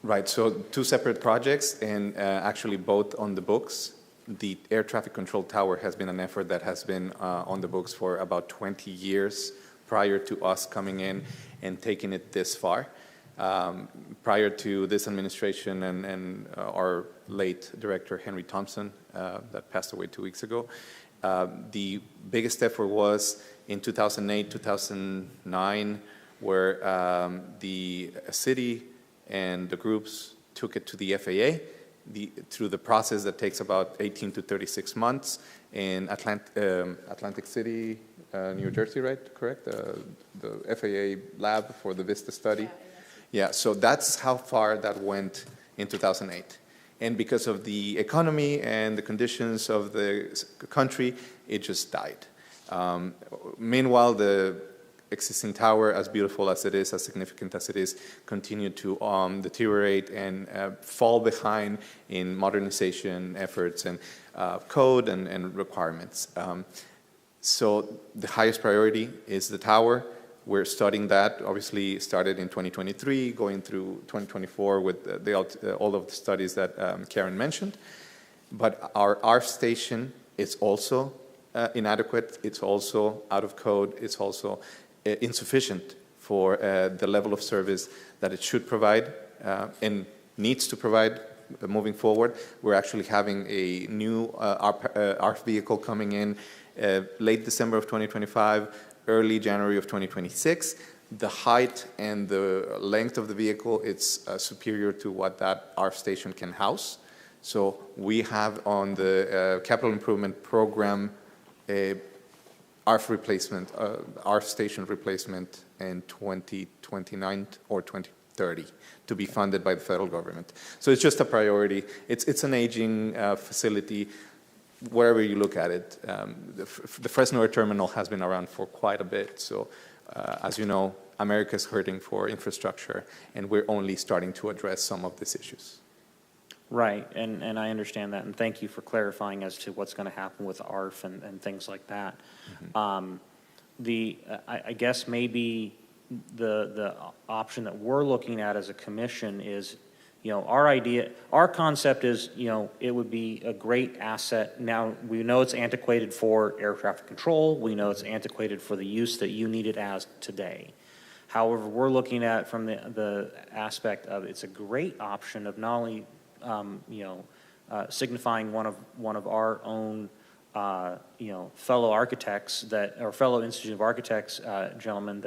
Right, so two separate projects, and actually both on the books. The air traffic control tower has been an effort that has been on the books for about 20 years prior to us coming in and taking it this far. Prior to this administration and our late director, Henry Thompson, that passed away 2 weeks ago, the biggest effort was in 2008, 2009, where the city and the groups took it to the FAA through the process that takes about 18 to 36 months in Atlantic City, New Jersey, right? Correct? The FAA lab for the VISTA study. Yeah, so that's how far that went in 2008. And because of the economy and the conditions of the country, it just died. Meanwhile, the existing tower, as beautiful as it is, as significant as it is, continued to deteriorate and fall behind in modernization efforts and code and requirements. So the highest priority is the tower. We're studying that, obviously started in 2023, going through 2024 with all of the studies that Karen mentioned. But our ARF station is also inadequate, it's also out of code, it's also insufficient for the level of service that it should provide and needs to provide moving forward. We're actually having a new ARF vehicle coming in late December of 2025, early January of 2026. The height and the length of the vehicle, it's superior to what that ARF station can house. So we have on the capital improvement program ARF replacement, ARF station replacement in 2029 or 2030 to be funded by the federal government. So it's just a priority. It's an aging facility. Wherever you look at it, the Fresno Air Terminal has been around for quite a bit. So, as you know, America is hurting for infrastructure, and we're only starting to address some of these issues.
Right, and I understand that, and thank you for clarifying as to what's going to happen with ARF and things like that. I guess maybe the option that we're looking at as a commission is, our concept is, it would be a great asset. Now, we know it's antiquated for air traffic control. We know it's antiquated for the use that you need it as today. However, we're looking at from the aspect of it's a great option of not only, signifying one of our own, fellow architects or fellow Institute of Architects gentlemen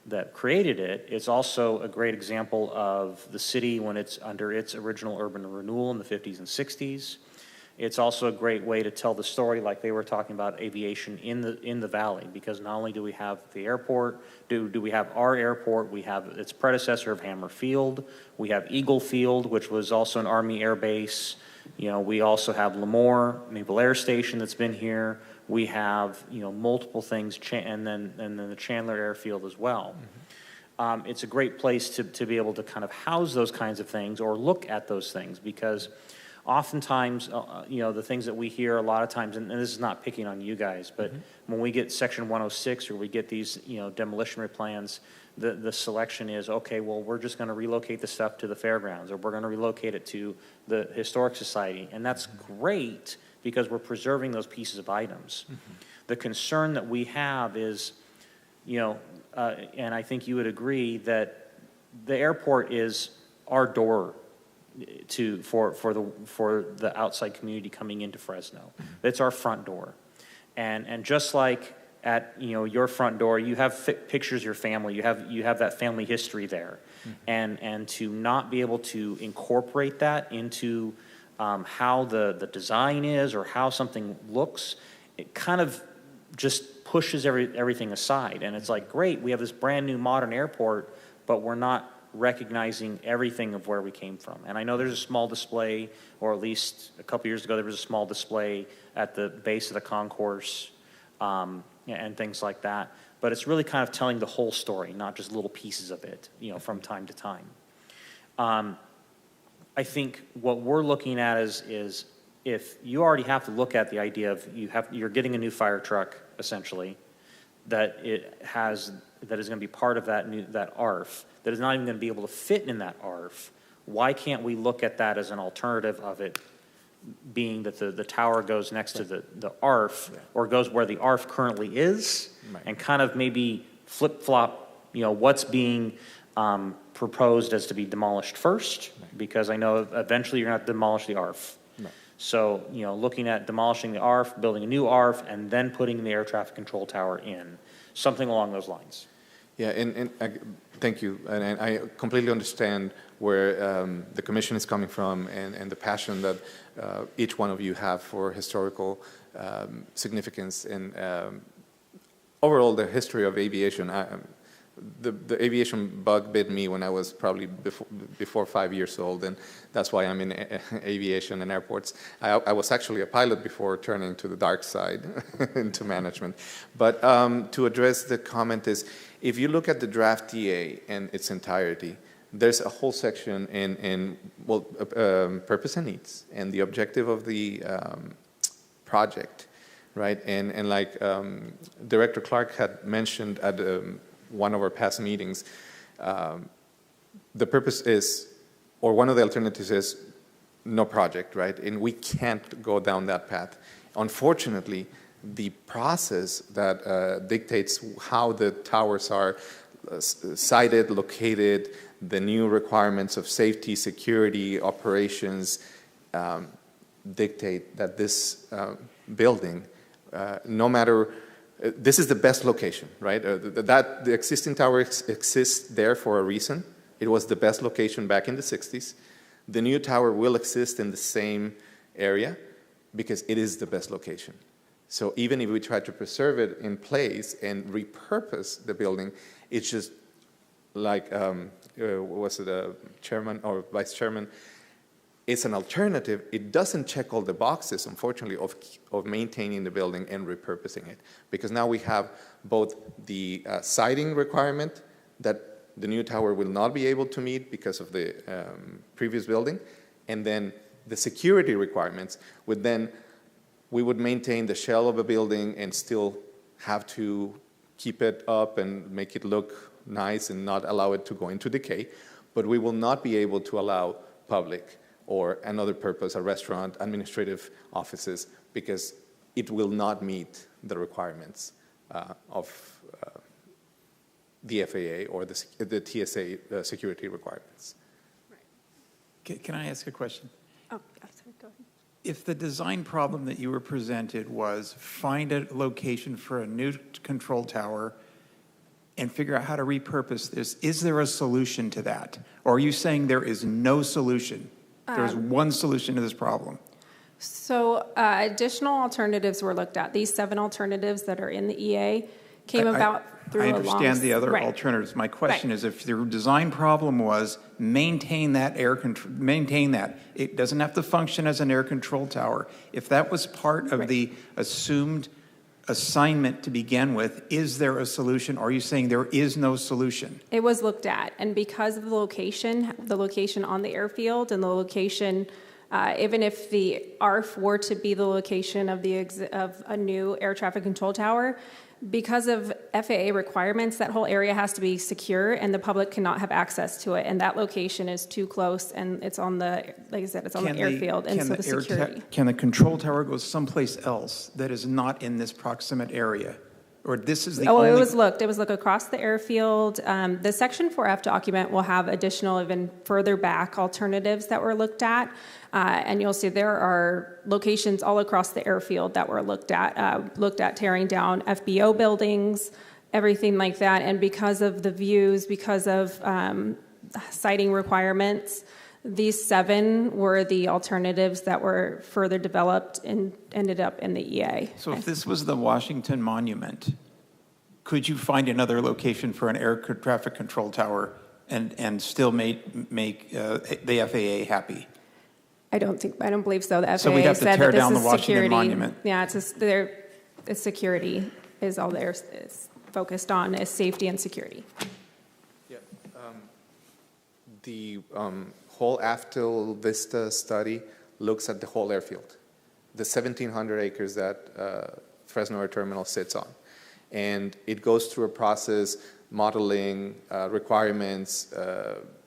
that created it. It's also a great example of the city when it's under its original urban renewal in the 50s and 60s. It's also a great way to tell the story, like they were talking about aviation in the valley, because not only do we have the airport, do we have our airport, we have its predecessor of Hammer Field, we have Eagle Field, which was also an Army air base. We also have Lemoore Naval Air Station that's been here. We have, multiple things, and then the Chandler Airfield as well. It's a great place to be able to kind of house those kinds of things or look at those things, because oftentimes, the things that we hear a lot of times, and this is not picking on you guys, but when we get Section 106 or we get these, demolition plans, the selection is, okay, well, we're just going to relocate the stuff to the fairgrounds, or we're going to relocate it to the Historic Society. And that's great because we're preserving those pieces of items. The concern that we have is, and I think you would agree that the airport is our door for the outside community coming into Fresno. It's our front door. And just like at your front door, you have pictures of your family, you have that family history there. And to not be able to incorporate that into how the design is or how something looks, it kind of just pushes everything aside. And it's like, great, we have this brand new modern airport, but we're not recognizing everything of where we came from. And I know there's a small display, or at least a couple years ago there was a small display at the base of the concourse and things like that. But it's really kind of telling the whole story, not just little pieces of it, from time to time. I think what we're looking at is if you already have to look at the idea of you're getting a new fire truck, essentially, that is going to be part of that ARF, that is not even going to be able to fit in that ARF. Why can't we look at that as an alternative of it being that the tower goes next to the ARF, or goes where the ARF currently is, and kind of maybe flip-flop, what's being proposed as to be demolished first, because I know eventually you're going to have to demolish the ARF. So, looking at demolishing the ARF, building a new ARF, and then putting the air traffic control tower in, something along those lines.
Yeah, and thank you. And I completely understand where the commission is coming from and the passion that each one of you have for historical significance and overall the history of aviation. The aviation bug bit me when I was probably before 5 years old, and that's why I'm in aviation and airports. I was actually a pilot before turning to the dark side into management. But to address the comment is, if you look at the draft DA in its entirety, there's a whole section in purpose and needs and the objective of the project, right? And like Director Clark had mentioned at one of our past meetings, the purpose is, or one of the alternatives is no project, right? And we can't go down that path. Unfortunately, the process that dictates how the towers are sited, located, the new requirements of safety, security, operations dictate that this building, no matter, this is the best location, right? The existing tower exists there for a reason. It was the best location back in the 60s. The new tower will exist in the same area because it is the best location. So even if we try to preserve it in place and repurpose the building, it's just like, was it a chairman or vice chairman, it's an alternative. It doesn't check all the boxes, unfortunately, of maintaining the building and repurposing it. Because now we have both the siding requirement that the new tower will not be able to meet because of the previous building, and then the security requirements would then, we would maintain the shell of a building and still have to keep it up and make it look nice and not allow it to go into decay, but we will not be able to allow public or another purpose, a restaurant, administrative offices, because it will not meet the requirements of the FAA or the TSA security requirements.
Can I ask a question?
Oh, sorry, go ahead.
If the design problem that you were presented was find a location for a new control tower and figure out how to repurpose this, is there a solution to that? Or are you saying there is no solution? There's one solution to this problem?
So additional alternatives were looked at. These 7 alternatives that are in the EA came about through
I
a long...
understand the other
Right.
alternatives. My question
Right.
is, if your design problem was maintain that air control, maintain that, it doesn't have to function as an air control tower. If that was part of
Right.
the assumed assignment to begin with, is there a solution? Or are you saying there is no solution?
It was looked at, and because of the location on the airfield and the location, even if the ARF were to be the location of of a new air traffic control tower, because of FAA requirements, that whole area has to be secure, and the public cannot have access to it. And that location is too close, and it's on the, like I said, it's on the airfield, and so the security.
Can the control tower go someplace else that is not in this proximate area? Or this is the
Oh,
only...
it was looked across the airfield. The Section 4F document will have additional, even further back alternatives that were looked at. And you'll see there are locations all across the airfield that were looked at tearing down FBO buildings, everything like that. And because of the views, because of siting requirements, these 7 were the alternatives that were further developed and ended up in the EA.
So if this was the Washington Monument, could you find another location for an air traffic control tower and still make the FAA happy?
I don't believe so. The FAA
So we'd have to
said
tear
that this
down
is
the Washington
security.
Monument.
Yeah, it's security is all theirs is focused on, is safety and security.
Yeah. The whole Aftil Vista study looks at the whole airfield, the 1,700 acres that Fresno Air Terminal sits on. And it goes through a process, modeling, requirements,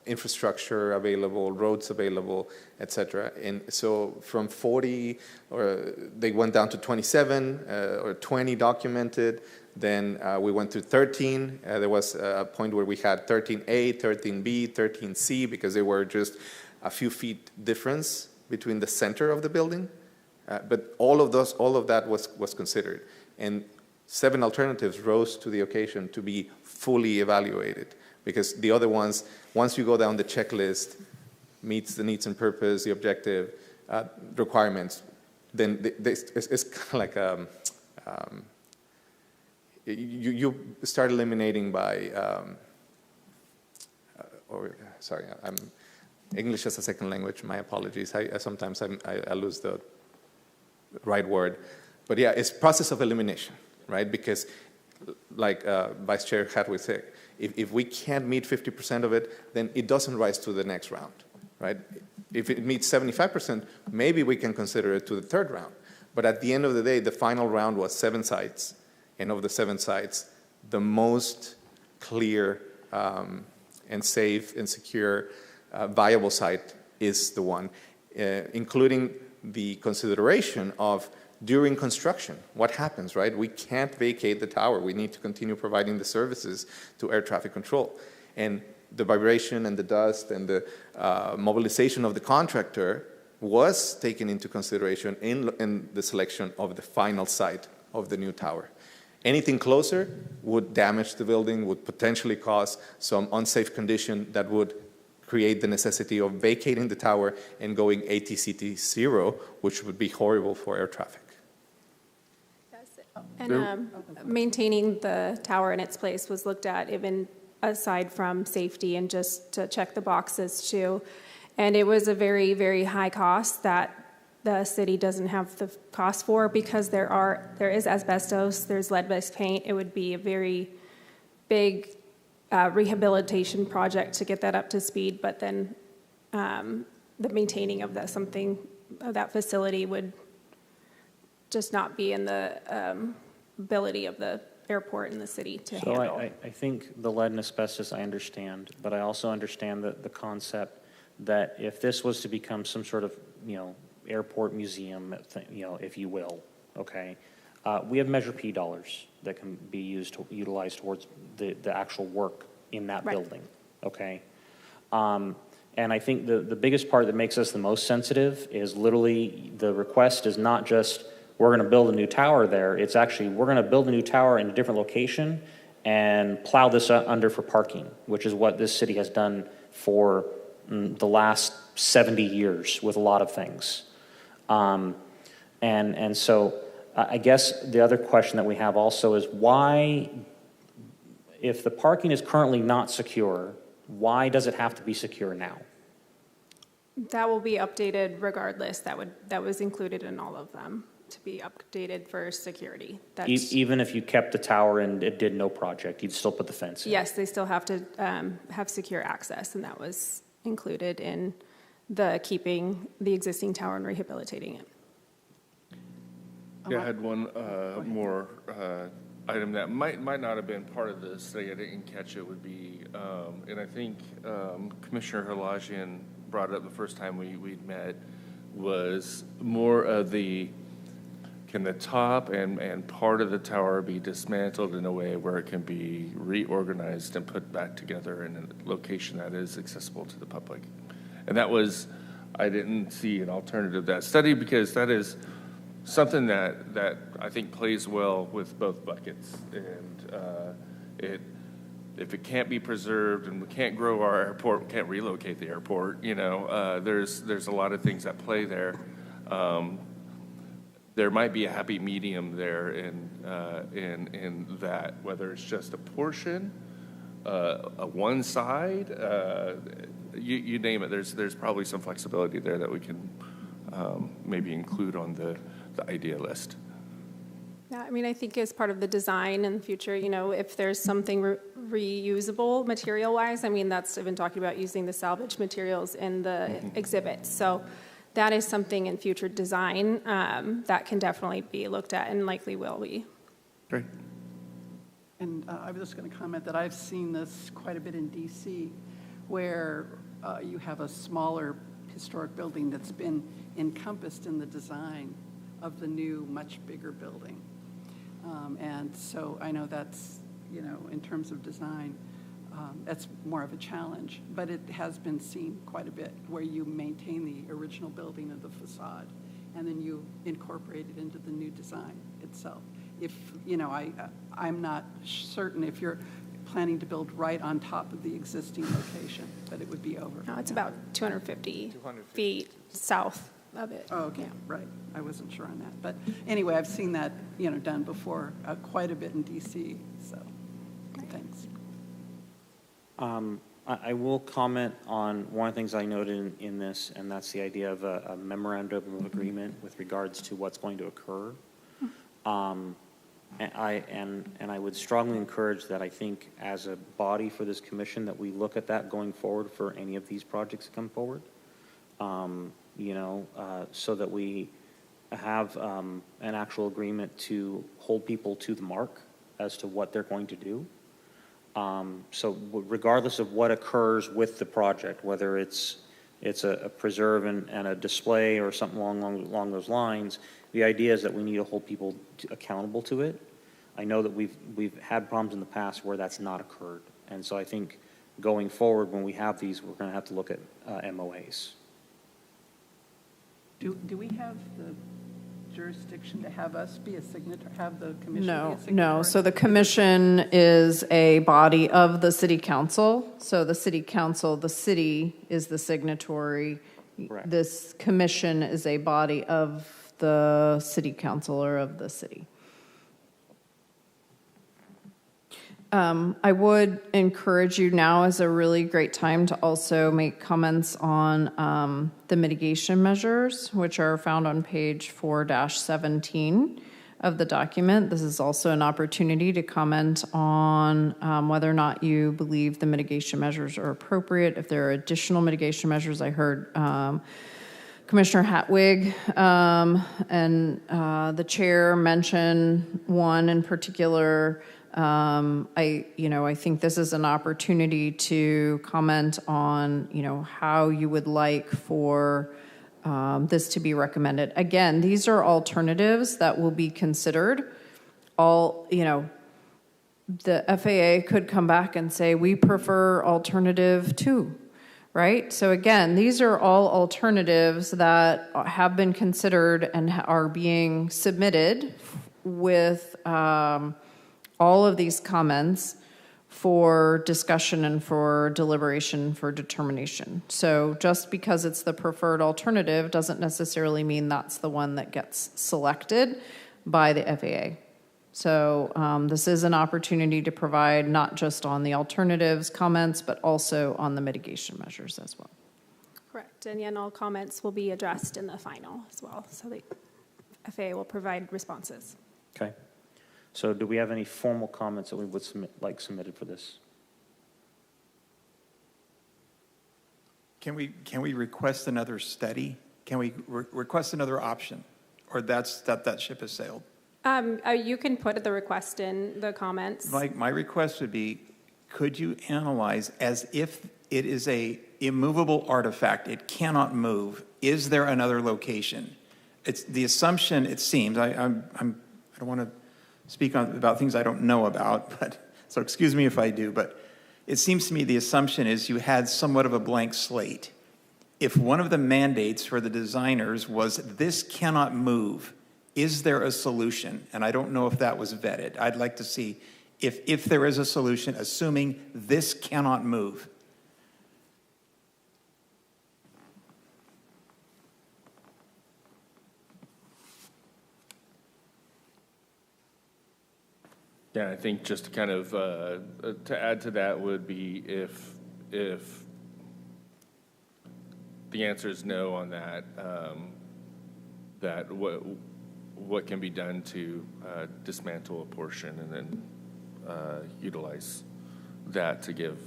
infrastructure available, roads available, et cetera. And so from 40, or they went down to 27 or 20 documented. Then we went to 13. There was a point where we had 13A, 13B, 13C, because they were just a few feet difference between the center of the building. But all of that was considered. And 7 alternatives rose to the occasion to be fully evaluated, because the other ones, once you go down the checklist, meets the needs and purpose, the objective requirements, then it's kind of like you start eliminating by, I'm English as a second language, my apologies. Sometimes I lose the right word. But yeah, it's process of elimination, right? Because like Vice Chair Hadwick said, if we can't meet 50% of it, then it doesn't rise to the next round, right? If it meets 75%, maybe we can consider it to the 3rd round. But at the end of the day, the final round was 7 sites. And of the 7 sites, the most clear and safe and secure viable site is the one, including the consideration of during construction, what happens, right? We can't vacate the tower. We need to continue providing the services to air traffic control. And the vibration and the dust and the mobilization of the contractor was taken into consideration in the selection of the final site of the new tower. Anything closer would damage the building, would potentially cause some unsafe condition that would create the necessity of vacating the tower and going ATCT 0, which would be horrible for air traffic.
And maintaining the tower in its place was looked at even aside from safety and just to check the boxes too. And it was a very, very high cost that the city doesn't have the cost for, because there is asbestos, there's lead-based paint. It would be a very big rehabilitation project to get that up to speed, but then the maintaining of that facility would just not be in the ability of the airport and the city to
So
handle.
I think the lead and asbestos I understand, but I also understand the concept that if this was to become some sort of, airport museum, if you will, okay? We have Measure P dollars that can be utilized towards the actual work in that
Right.
building, okay? And I think the biggest part that makes us the most sensitive is literally the request is not just, we're going to build a new tower there. It's actually, we're going to build a new tower in a different location and plow this under for parking, which is what this city has done for the last 70 years with a lot of things. And so I guess the other question that we have also is why, if the parking is currently not secure, why does it have to be secure now?
That will be updated regardless. That was included in all of them, to be updated for security. That's,
Even if you kept the tower and it did no project, you'd still put the fence in?
yes, they still have to have secure access, and that was included in the keeping the existing tower and rehabilitating it.
Yeah, I had one more item that might not have been part of this study. I didn't catch it. Would be, and I think Commissioner Halajian brought it up the first time we'd met, was more of can the top and part of the tower be dismantled in a way where it can be reorganized and put back together in a location that is accessible to the public? And that was, I didn't see an alternative to that study, because that is something that I think plays well with both buckets. And if it can't be preserved and we can't grow our airport, we can't relocate the airport, there's a lot of things at play there. There might be a happy medium there in that, whether it's just a portion, a one side, you name it. There's probably some flexibility there that we can maybe include on the idea list.
Yeah, I mean, I think as part of the design in the future, if there's something reusable material-wise, I mean, I've been talking about using the salvage materials in the exhibits. So that is something in future design that can definitely be looked at and likely will be.
Great.
And I was just going to comment that I've seen this quite a bit in DC, where you have a smaller historic building that's been encompassed in the design of the new, much bigger building. And so I know that's, in terms of design, that's more of a challenge, but it has been seen quite a bit, where you maintain the original building of the facade, and then you incorporate it into the new design itself. If, I'm not certain if you're planning to build right on top of the existing location, but it would be over.
No, it's about 250 feet south of it.
Oh, okay,
Yeah.
right. I wasn't sure on that. But anyway, I've seen that, done before, quite a bit in DC, so, thanks.
I will comment on one of the things I noted in this, and that's the idea of a memorandum of agreement with regards to what's going to occur. And I would strongly encourage that. I think as a body for this commission that we look at that going forward for any of these projects that come forward, so that we have an actual agreement to hold people to the mark as to what they're going to do. So regardless of what occurs with the project, whether it's a preserve and a display or something along those lines, the idea is that we need to hold people accountable to it. I know that we've had problems in the past where that's not occurred. And so I think going forward, when we have these, we're going to have to look at MOAs.
Do we have the jurisdiction to have us be a signatory, have the commission be a
No,
signatory?
no. So the commission is a body of the city council. So the city council, the city is the signatory.
Correct.
This commission is a body of the city council or of the city. I would encourage you, now is a really great time to also make comments on the mitigation measures, which are found on page 4-17 of the document. This is also an opportunity to comment on whether or not you believe the mitigation measures are appropriate. If there are additional mitigation measures, I heard Commissioner Hatwig and the chair mention one in particular. I think this is an opportunity to comment on, how you would like for this to be recommended. Again, these are alternatives that will be considered. The FAA could come back and say, we prefer alternative 2, right? So again, these are all alternatives that have been considered and are being submitted with all of these comments for discussion and for deliberation for determination. So just because it's the preferred alternative doesn't necessarily mean that's the one that gets selected by the FAA. So this is an opportunity to provide not just on the alternatives comments, but also on the mitigation measures as well.
Correct. And then all comments will be addressed in the final as well. So the FAA will provide responses.
Okay. So do we have any formal comments that we would submitted for this?
Can we request another study? Can we request another option? Or that ship has sailed?
You can put the request in the comments.
My request would be, could you analyze as if it is a immovable artifact, it cannot move, is there another location? It's the assumption, it seems, I don't want to speak about things I don't know about, but so excuse me if I do, but it seems to me the assumption is you had somewhat of a blank slate. If one of the mandates for the designers was this cannot move, is there a solution? And I don't know if that was vetted. I'd like to see if there is a solution, assuming this cannot move.
Yeah, I think just to kind of, to add to that would be if the answer is no on that, that what can be done to dismantle a portion and then utilize that to give,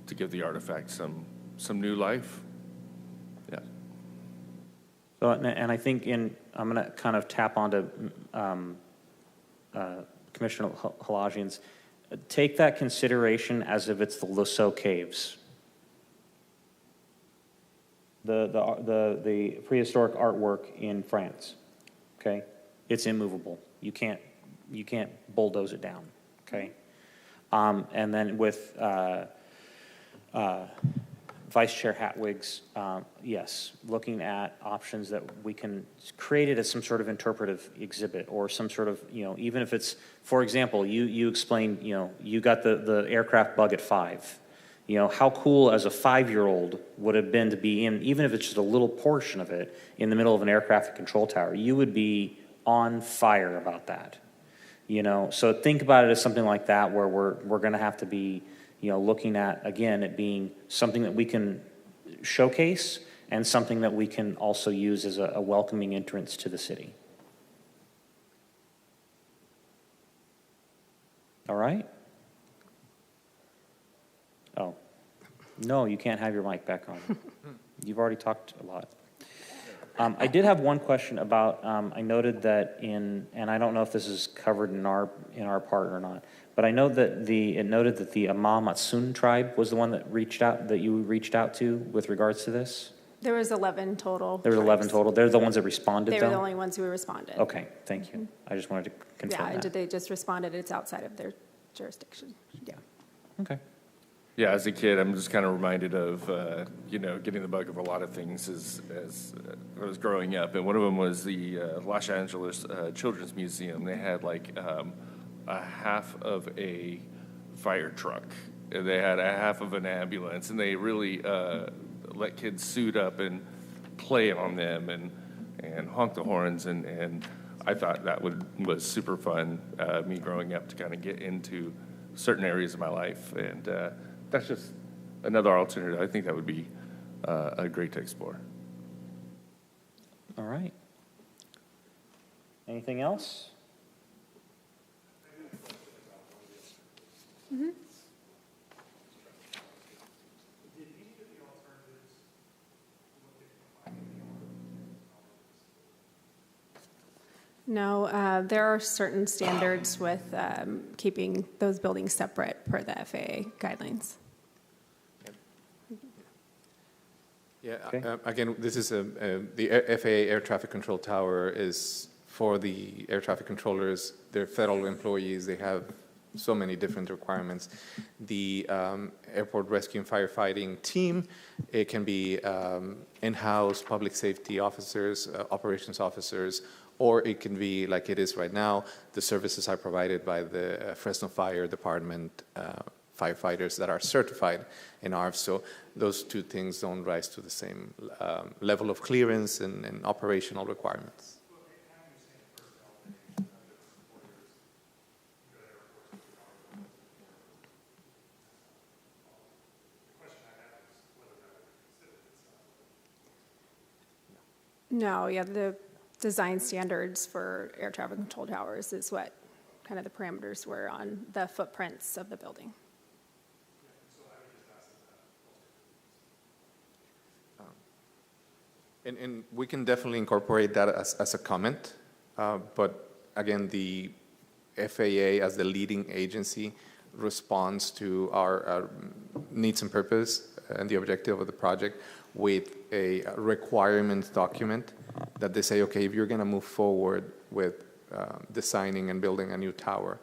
to give the artifact some new life. Yeah.
So, and I think I'm going to kind of tap onto Commissioner Halajian's. Take that consideration as if it's the Lusseau Caves. The prehistoric artwork in France, okay? It's immovable. You can't bulldoze it down, okay? And then with Vice Chair Hatwig's, yes, looking at options that we can create it as some sort of interpretive exhibit or some sort of, even if it's, for example, you explained, you got the aircraft bug at 5. How cool as a 5-year-old would have been to be in, even if it's just a little portion of it, in the middle of an air traffic control tower. You would be on fire about that. So think about it as something like that where we're going to have to be, looking at, again, it being something that we can showcase and something that we can also use as a welcoming entrance to the city. All right? Oh, no, you can't have your mic back on. You've already talked a lot. I did have one question about, I noted that and I don't know if this is covered in our part or not, but I know that it noted that the Ama Matsun tribe was the one that you reached out to with regards to this?
There was 11 total.
There was 11 total. They're the ones that responded,
They
though?
were the only ones who responded.
Okay, thank you. I just wanted to confirm
Yeah,
that.
they just responded, it's outside of their jurisdiction.
Yeah. Okay.
Yeah, as a kid, I'm just kind of reminded of, getting the bug of a lot of things as I was growing up. And one of them was the Los Angeles Children's Museum. They had like a half of a fire truck. And they had a half of an ambulance. And they really let kids suit up and play on them and honk the horns. And I thought that was super fun, me growing up, to kind of get into certain areas of my life. And that's just another alternative. I think that would be great to explore.
All right. Anything else?
No, there are certain standards with keeping those buildings separate per the FAA guidelines.
Yeah,
Okay.
again, this is the FAA Air Traffic Control Tower is for the air traffic controllers. They're federal employees. They have so many different requirements. The airport rescue and firefighting team, it can be in-house public safety officers, operations officers, or it can be like it is right now. The services are provided by the Fresno Fire Department firefighters that are certified in ARF. So those two things don't rise to the same level of clearance and operational requirements.
No, yeah, the design standards for air traffic control towers is what kind of the parameters were on the footprints of the building.
And we can definitely incorporate that as a comment, but again, the FAA as the leading agency responds to our needs and purpose and the objective of the project with a requirements document that they say, okay, if you're going to move forward with designing and building a new tower,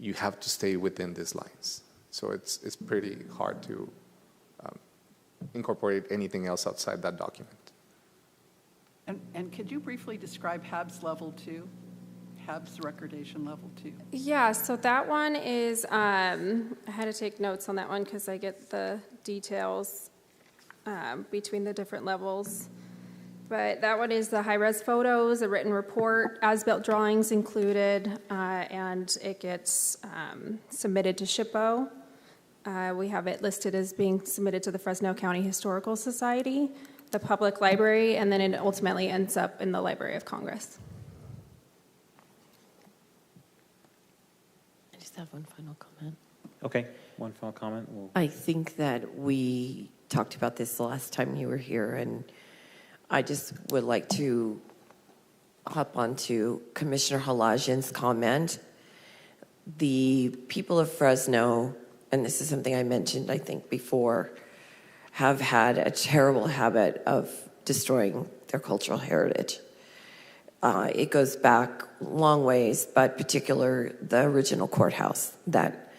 you have to stay within these lines. So it's pretty hard to incorporate anything else outside that document.
And could you briefly describe HAB's level 2? HAB's recordation level 2?
Yeah, so that one is, I had to take notes on that one because I get the details between the different levels. But that one is the high-res photos, a written report, as-built drawings included, and it gets submitted to SHPO. We have it listed as being submitted to the Fresno County Historical Society, the Public Library, and then it ultimately ends up in the Library of Congress.
I just have one final comment.
Okay, one final comment.
I think that we talked about this the last time you were here, and I just would like to hop onto Commissioner Halajian's comment. The people of Fresno, and this is something I mentioned, I think, before, have had a terrible habit of destroying their cultural heritage. It goes back long ways, but particular the original courthouse that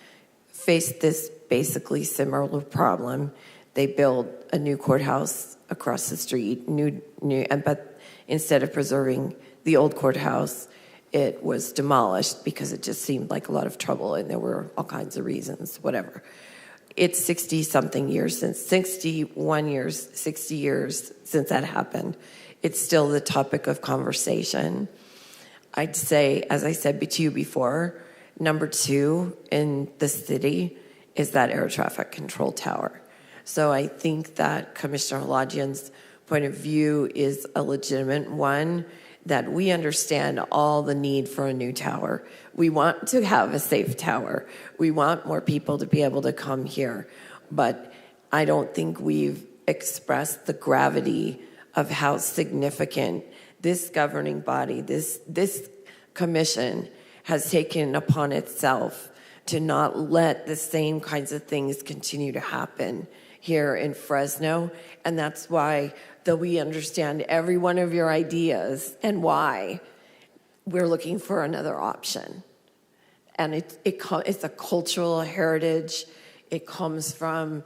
faced this basically similar problem. They built a new courthouse across the street, but instead of preserving the old courthouse, it was demolished because it just seemed like a lot of trouble, and there were all kinds of reasons, whatever. It's 60 years since that happened. It's still the topic of conversation. I'd say, as I said to you before, number 2 in the city is that air traffic control tower. So I think that Commissioner Halajian's point of view is a legitimate one, that we understand all the need for a new tower. We want to have a safe tower. We want more people to be able to come here. But I don't think we've expressed the gravity of how significant this governing body, this commission has taken upon itself to not let the same kinds of things continue to happen here in Fresno. And that's why, though we understand every one of your ideas and why, we're looking for another option. And it's a cultural heritage. It comes from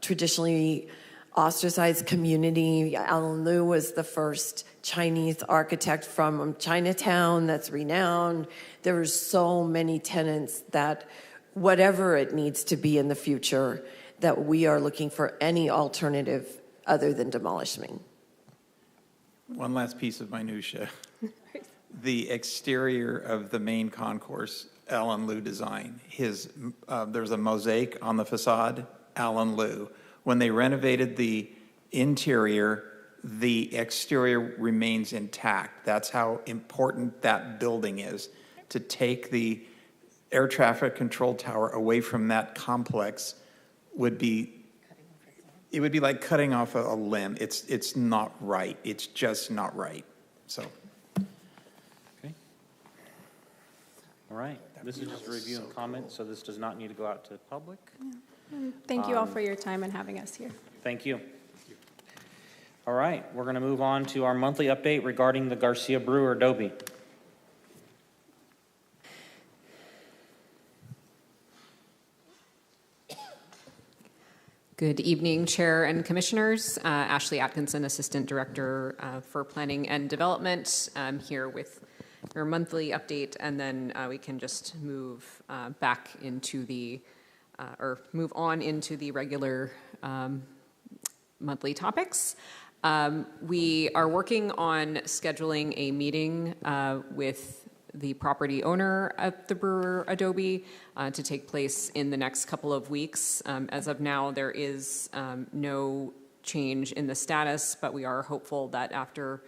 traditionally ostracized community. Alan Liu was the first Chinese architect from Chinatown that's renowned. There are so many tenants that whatever it needs to be in the future, that we are looking for any alternative other than demolishing.
One last piece of minutia. the exterior of the main concourse, Alan Liu design. There's a mosaic on the facade, Alan Liu. When they renovated the interior, the exterior remains intact. That's how important that building is. To take the air traffic control tower away from that complex would be like cutting off a limb. It's not right. It's just not right. So.
Okay. All right. This is just a review and comment, so this does not need to go out to public.
Thank you all for your time and having us here.
Thank you. All right, we're going to move on to our monthly update regarding the Garcia Brewer Adobe.
Good evening, Chair and Commissioners. Ashley Atkinson, Assistant Director for Planning and Development. I'm here with your monthly update, and then we can just move back into or move on into the regular monthly topics. We are working on scheduling a meeting with the property owner of the Brewer Adobe to take place in the next couple of weeks. As of now, there is no change in the status, but we are hopeful that after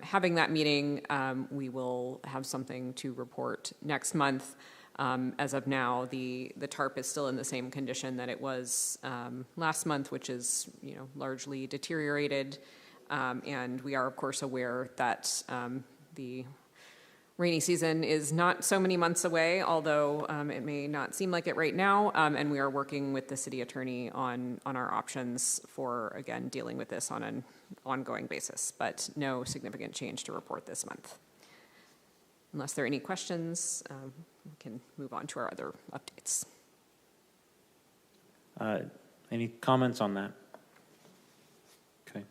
having that meeting, we will have something to report next month. As of now, the tarp is still in the same condition that it was last month, which is largely deteriorated. And we are, of course, aware that the rainy season is not so many months away, although it may not seem like it right now. And we are working with the city attorney on our options for, again, dealing with this on an ongoing basis, but no significant change to report this month. Unless there are any questions, we can move on to our other updates.
Any comments on that? Okay.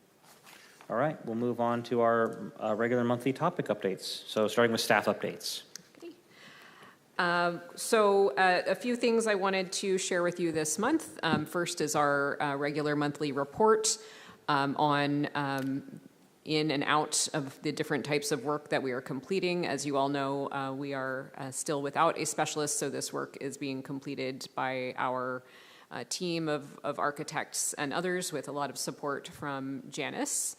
All right, we'll move on to our regular monthly topic updates. So starting with staff updates.
Okay. So a few things I wanted to share with you this month. First is our regular monthly report on in and out of the different types of work that we are completing. As you all know, we are still without a specialist, so this work is being completed by our team of architects and others with a lot of support from Janice.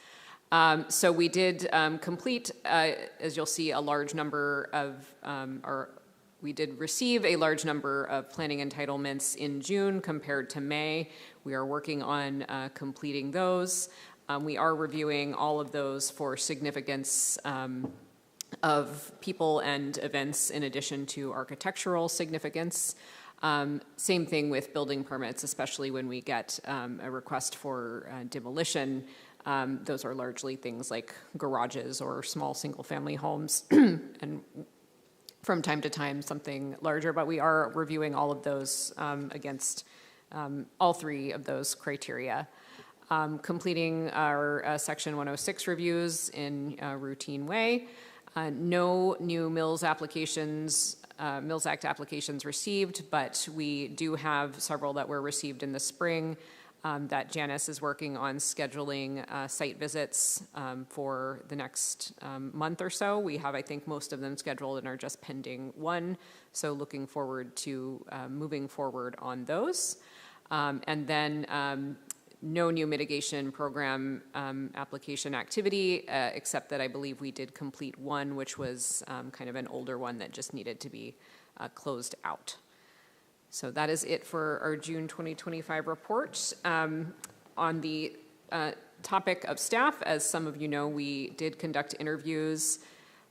So we did complete, as you'll see, a large number of, we did receive a large number of planning entitlements in June compared to May. We are working on completing those. We are reviewing all of those for significance of people and events in addition to architectural significance. Same thing with building permits, especially when we get a request for demolition. Those are largely things like garages or small single-family homes, and from time to time something larger, but we are reviewing all of those against all three of those criteria. Completing our Section 106 reviews in a routine way. No new Mills applications, Mills Act applications received, but we do have several that were received in the spring that Janice is working on scheduling site visits for the next month or so. We have, I think, most of them scheduled and are just pending one, so looking forward to moving forward on those. And then no new mitigation program application activity, except that I believe we did complete one, which was kind of an older one that just needed to be closed out. So that is it for our June 2025 report. On the topic of staff, as some of you know, we did conduct interviews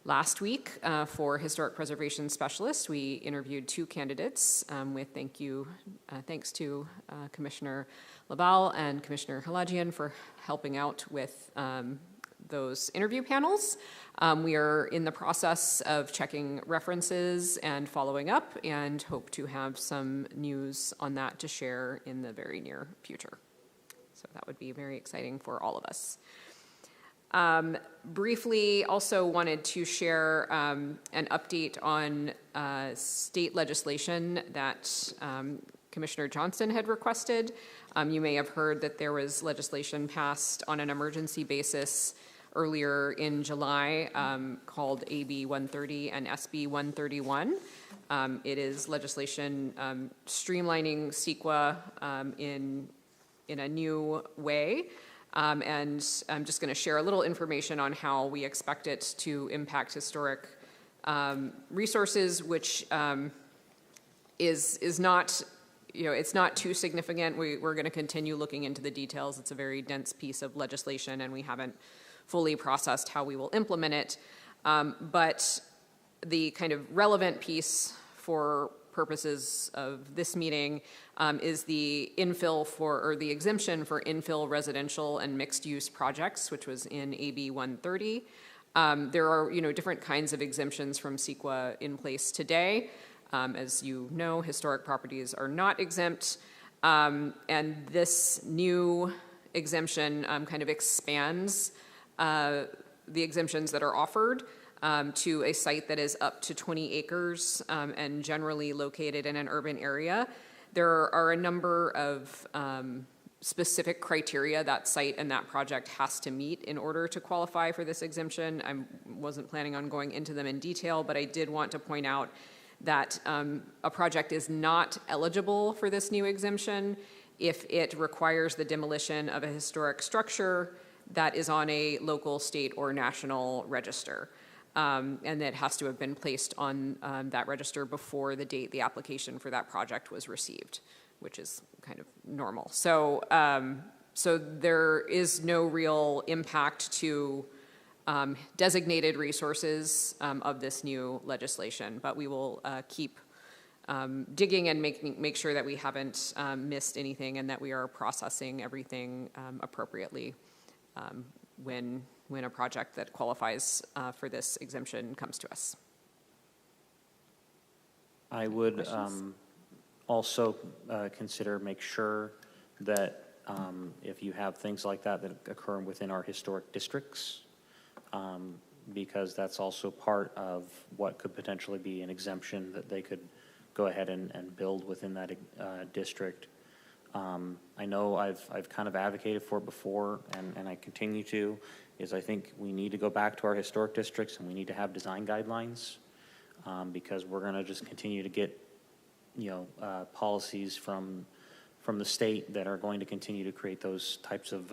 last week for historic preservation specialists. We interviewed 2 candidates with thanks to Commissioner Laval and Commissioner Halajian for helping out with those interview panels. We are in the process of checking references and following up, and hope to have some news on that to share in the very near future. So that would be very exciting for all of us. Briefly, also wanted to share an update on state legislation that Commissioner Johnston had requested. You may have heard that there was legislation passed on an emergency basis earlier in July called AB 130 and SB 131. It is legislation streamlining CEQA in a new way. And I'm just going to share a little information on how we expect it to impact historic resources, which is not, it's not too significant. We're going to continue looking into the details. It's a very dense piece of legislation, and we haven't fully processed how we will implement it. But the kind of relevant piece for purposes of this meeting is the the exemption for infill residential and mixed-use projects, which was in AB 130. There are, different kinds of exemptions from CEQA in place today. As you know, historic properties are not exempt, and this new exemption kind of expands the exemptions that are offered to a site that is up to 20 acres and generally located in an urban area. There are a number of specific criteria that site and that project has to meet in order to qualify for this exemption. I wasn't planning on going into them in detail, but I did want to point out that a project is not eligible for this new exemption if it requires the demolition of a historic structure that is on a local, state, or national register. And that has to have been placed on that register before the date the application for that project was received, which is kind of normal. So, so there is no real impact to designated resources of this new legislation, but we will keep digging and make sure that we haven't missed anything and that we are processing everything appropriately when a project that qualifies for this exemption comes to us.
I would also make sure that if you have things like that that occur within our historic districts, because that's also part of what could potentially be an exemption that they could go ahead and build within that district. I know I've kind of advocated for it before, and I continue to, is I think we need to go back to our historic districts and we need to have design guidelines, because we're going to just continue to get, policies from the state that are going to continue to create those types of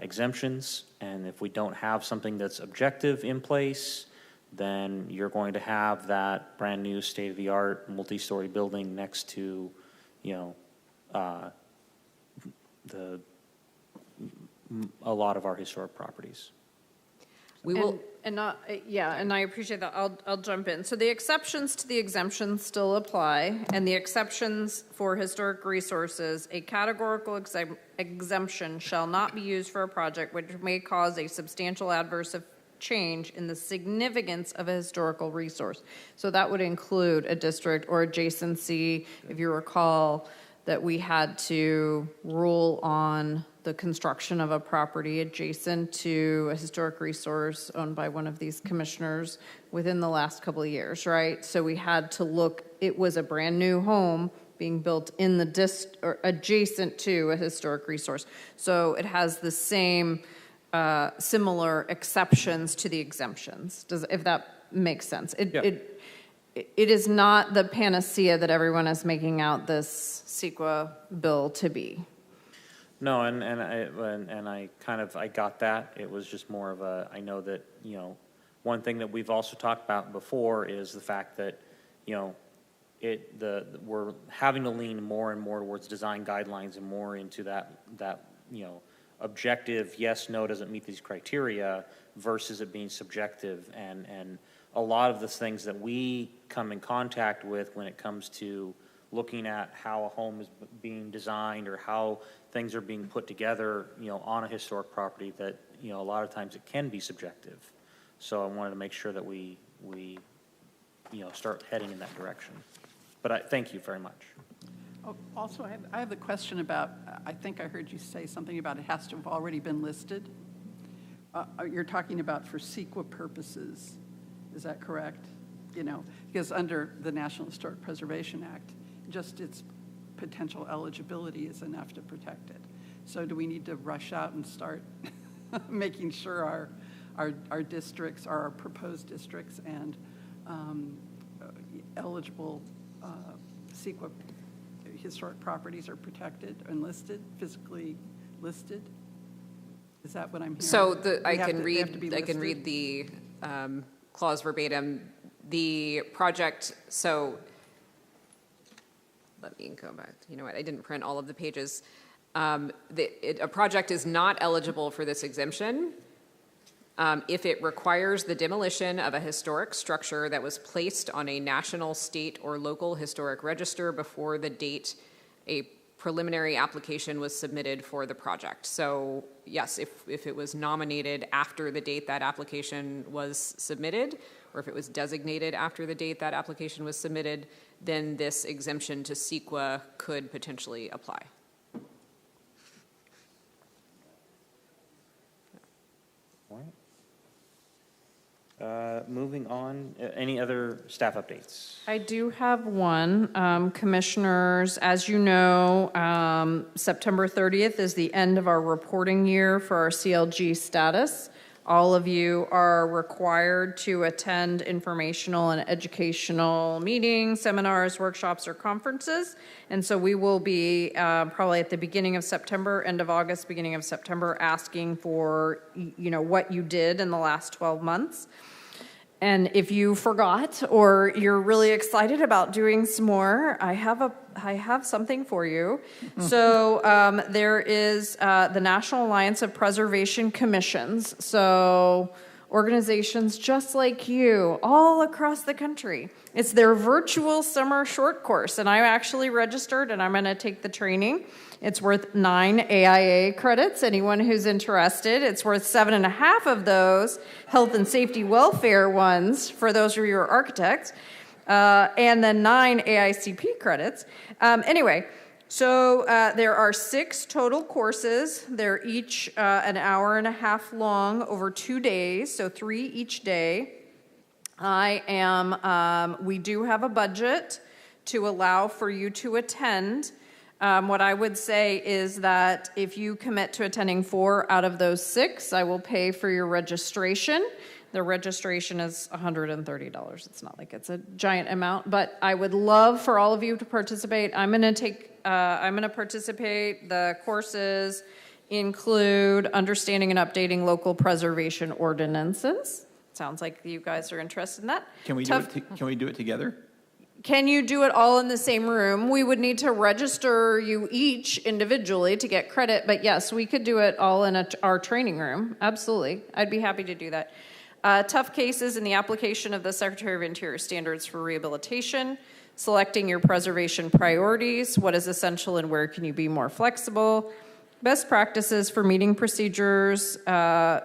exemptions. And if we don't have something that's objective in place, then you're going to have that brand new state-of-the-art multi-story building next to, a lot of our historic properties.
We will.
And I appreciate that. I'll jump in. So the exceptions to the exemption still apply, and the exceptions for historic resources, a categorical exemption shall not be used for a project which may cause a substantial adverse change in the significance of a historical resource. So that would include a district or adjacency. If you recall that we had to rule on the construction of a property adjacent to a historic resource owned by one of these commissioners within the last couple of years, right? So we had to look, it was a brand new home being built in the or adjacent to a historic resource. So it has the same similar exceptions to the exemptions. If that makes sense. It is not the panacea that everyone is making out this CEQA bill to be.
No, and I got that. It was just more of a, I know that, one thing that we've also talked about before is the fact that, we're having to lean more and more towards design guidelines and more into that objective, yes, no, doesn't meet these criteria, versus it being subjective. And a lot of the things that we come in contact with when it comes to looking at how a home is being designed or how things are being put together, on a historic property, that, a lot of times it can be subjective. So I wanted to make sure that we start heading in that direction. But I thank you very much.
Oh, also, I have the question about, I think I heard you say something about it has to have already been listed. You're talking about for CEQA purposes, is that correct? Because under the National Historic Preservation Act, just its potential eligibility is enough to protect it. So do we need to rush out and start making sure our districts, our proposed districts and eligible CEQA historic properties are protected and listed, physically listed. Is that what I'm hearing?
So I
They have
can
to- they have to be
read
listed?
the clause verbatim. The project, so let me go back. You know what, I didn't print all of the pages. A project is not eligible for this exemption if it requires the demolition of a historic structure that was placed on a national, state, or local historic register before the date a preliminary application was submitted for the project. So yes, if it was nominated after the date that application was submitted, or if it was designated after the date that application was submitted, then this exemption to CEQA could potentially apply.
All right. Moving on, any other staff updates?
I do have one. Commissioners, as you know, September 30th is the end of our reporting year for our CLG status. All of you are required to attend informational and educational meetings, seminars, workshops, or conferences. And so we will be probably at the beginning of September, end of August, beginning of September, asking for, what you did in the last 12 months. And if you forgot or you're really excited about doing some more, I have something for you. So there is the National Alliance of Preservation Commissions. So organizations just like you all across the country. It's their virtual summer short course. And I actually registered and I'm going to take the training. It's worth 9 AIA credits, anyone who's interested. It's worth 7.5 of those health and safety welfare ones for those of you who are architects, and then 9 AICP credits. Anyway, so there are 6 total courses. They're each an hour and a half long over 2 days, so 3 each day. We do have a budget to allow for you to attend. What I would say is that if you commit to attending 4 out of those 6, I will pay for your registration. The registration is $130. It's not like it's a giant amount, but I would love for all of you to participate. I'm going to participate. The courses include understanding and updating local preservation ordinances. Sounds like you guys are interested in that.
Can we do it together?
Can you do it all in the same room? We would need to register you each individually to get credit, but yes, we could do it all in our training room. Absolutely. I'd be happy to do that. Tough cases in the application of the Secretary of Interior standards for rehabilitation, selecting your preservation priorities, what is essential and where can you be more flexible, best practices for meeting procedures,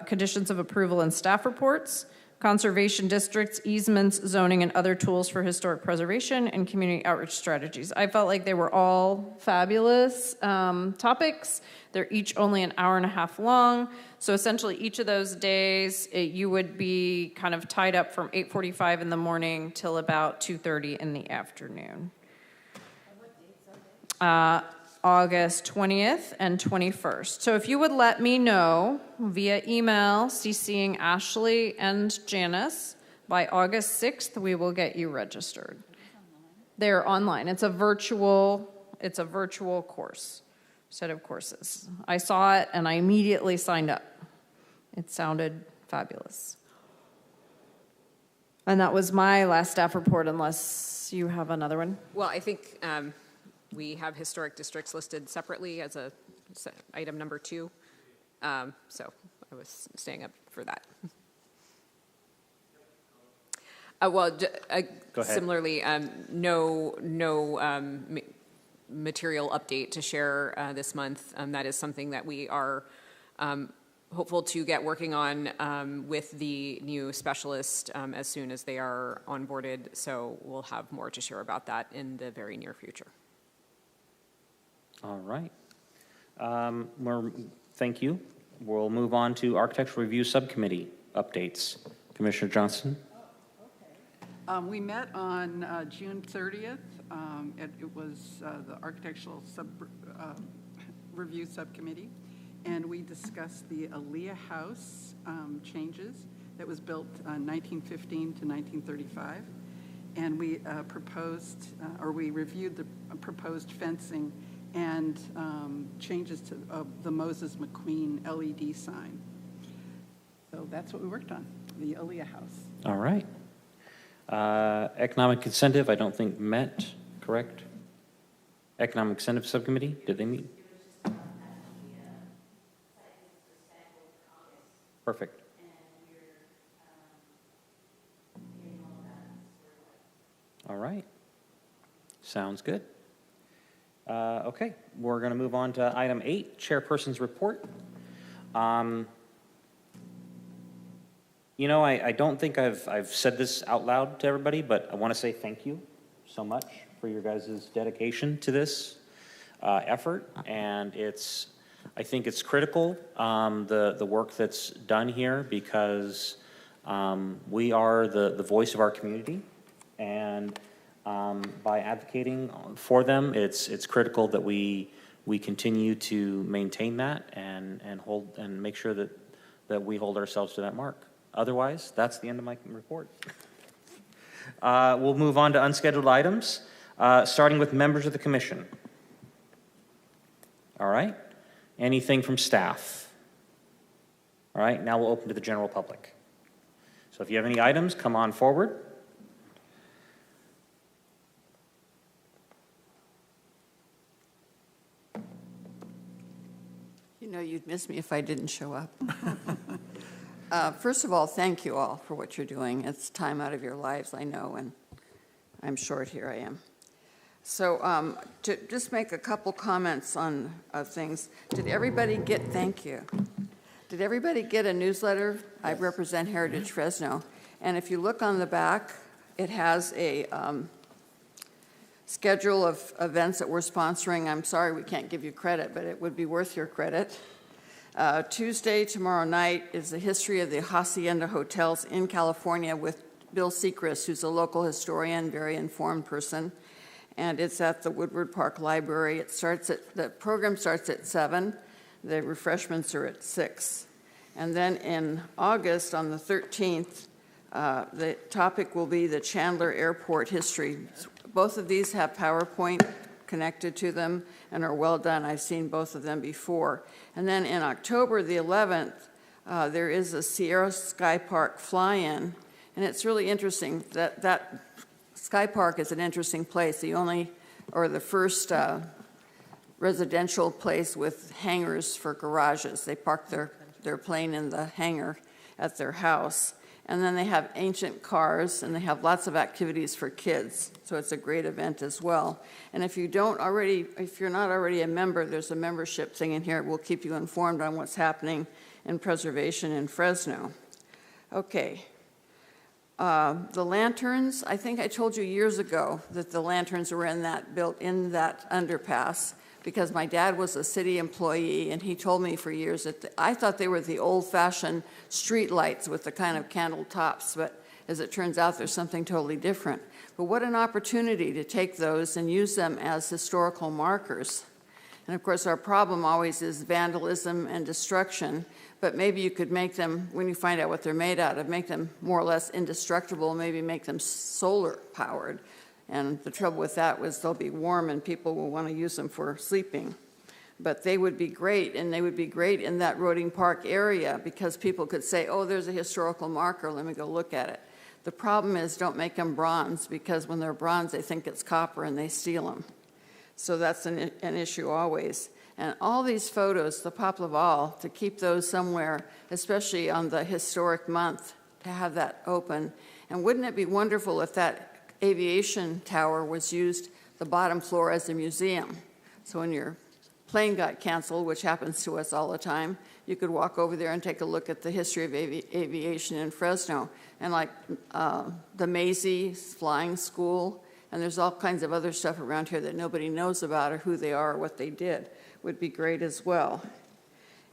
conditions of approval and staff reports, conservation districts, easements, zoning, and other tools for historic preservation, and community outreach strategies. I felt like they were all fabulous topics. They're each only an hour and a half long. So essentially each of those days, you would be kind of tied up from 8:45 in the morning till about 2:30 in the afternoon. August 20th and 21st. So if you would let me know via email, CCing Ashley and Janice, by August 6th, we will get you registered. They're online. It's a virtual course, set of courses. I saw it and I immediately signed up. It sounded fabulous. And that was my last staff report, unless you have another one.
Well, I think we have historic districts listed separately as item number 2. So I was staying up for that.
Go ahead.
Similarly, no material update to share this month. That is something that we are hopeful to get working on with the new specialist as soon as they are onboarded. So we'll have more to share about that in the very near future.
All right. Thank you. We'll move on to Architectural Review Subcommittee updates. Commissioner Johnson.
We met on June 30th. It was the Architectural Review Subcommittee. and we discussed the Aaliyah House changes that was built 1915 to 1935. And we we reviewed the proposed fencing and changes to the Moses McQueen LED sign. So that's what we worked on, the Aaliyah House.
All right. Economic incentive, I don't think met, correct? Economic incentive subcommittee, did they meet? Perfect. All right. Sounds good. Okay, we're going to move on to item 8, chairperson's report. You know, I don't think I've said this out loud to everybody, but I want to say thank you so much for your guys' dedication to this effort, and I think it's critical, the work that's done here, because we are the voice of our community, and by advocating for them, it's critical that we continue to maintain that and make sure that we hold ourselves to that mark. Otherwise, that's the end of my report. We'll move on to unscheduled items, starting with members of the commission. All right. Anything from staff? All right. Now we'll open to the general public. So if you have any items, come on forward.
You know, you'd miss me if I didn't show up. First of all, thank you all for what you're doing. It's time out of your lives, I know, and I'm short here, I am. So to just make a couple comments on things. Did everybody get, thank you. Did everybody get a newsletter? I represent Heritage Fresno. And if you look on the back, it has a schedule of events that we're sponsoring. I'm sorry we can't give you credit, but it would be worth your credit. Tuesday, tomorrow night, is the history of the Hacienda Hotels in California with Bill Sechrist, who's a local historian, very informed person. And it's at the Woodward Park Library. The program starts at 7. The refreshments are at 6. And then in August, on the 13th, the topic will be the Chandler Airport history. Both of these have PowerPoint connected to them and are well done. I've seen both of them before. And then in October the 11th, there is a Sierra Sky Park fly-in, and it's really interesting that Sky Park is an interesting place. The first residential place with hangars for garages. They park their plane in the hangar at their house. And then they have ancient cars, and they have lots of activities for kids. So it's a great event as well. And if you're not already a member, there's a membership thing in here. We'll keep you informed on what's happening in preservation in Fresno. Okay. The lanterns, I think I told you years ago that the lanterns were built in that underpass, because my dad was a city employee, and he told me for years that I thought they were the old-fashioned street lights with the kind of candle tops, but as it turns out, there's something totally different. But what an opportunity to take those and use them as historical markers. And of course, our problem always is vandalism and destruction, but maybe you could make them, when you find out what they're made out of, make them more or less indestructible, maybe make them solar-powered. And the trouble with that was they'll be warm and people will want to use them for sleeping. But they would be great, and they would be great in that Roding Park area, because people could say, oh, there's a historical marker, let me go look at it. The problem is, don't make them bronze, because when they're bronze, they think it's copper and they steal them. So that's an issue always. And all these photos, the Pop Laval, to keep those somewhere, especially on the historic month, to have that open. And wouldn't it be wonderful if that aviation tower was used, the bottom floor, as a museum? So when your plane got canceled, which happens to us all the time, you could walk over there and take a look at the history of aviation in Fresno. And like the Maisie Flying School, and there's all kinds of other stuff around here that nobody knows about or who they are or what they did, would be great as well.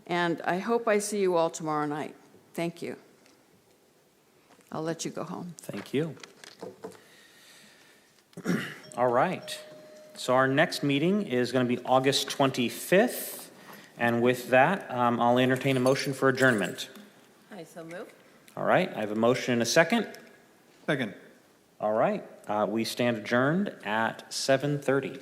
And I hope I see you all tomorrow night. Thank you. I'll let you go home.
Thank you. All right. So our next meeting is going to be August 25th And with that, I'll entertain a motion for adjournment.
I so move.
All right, I have a motion and a second.
Second.
All right, we stand adjourned at 7:30.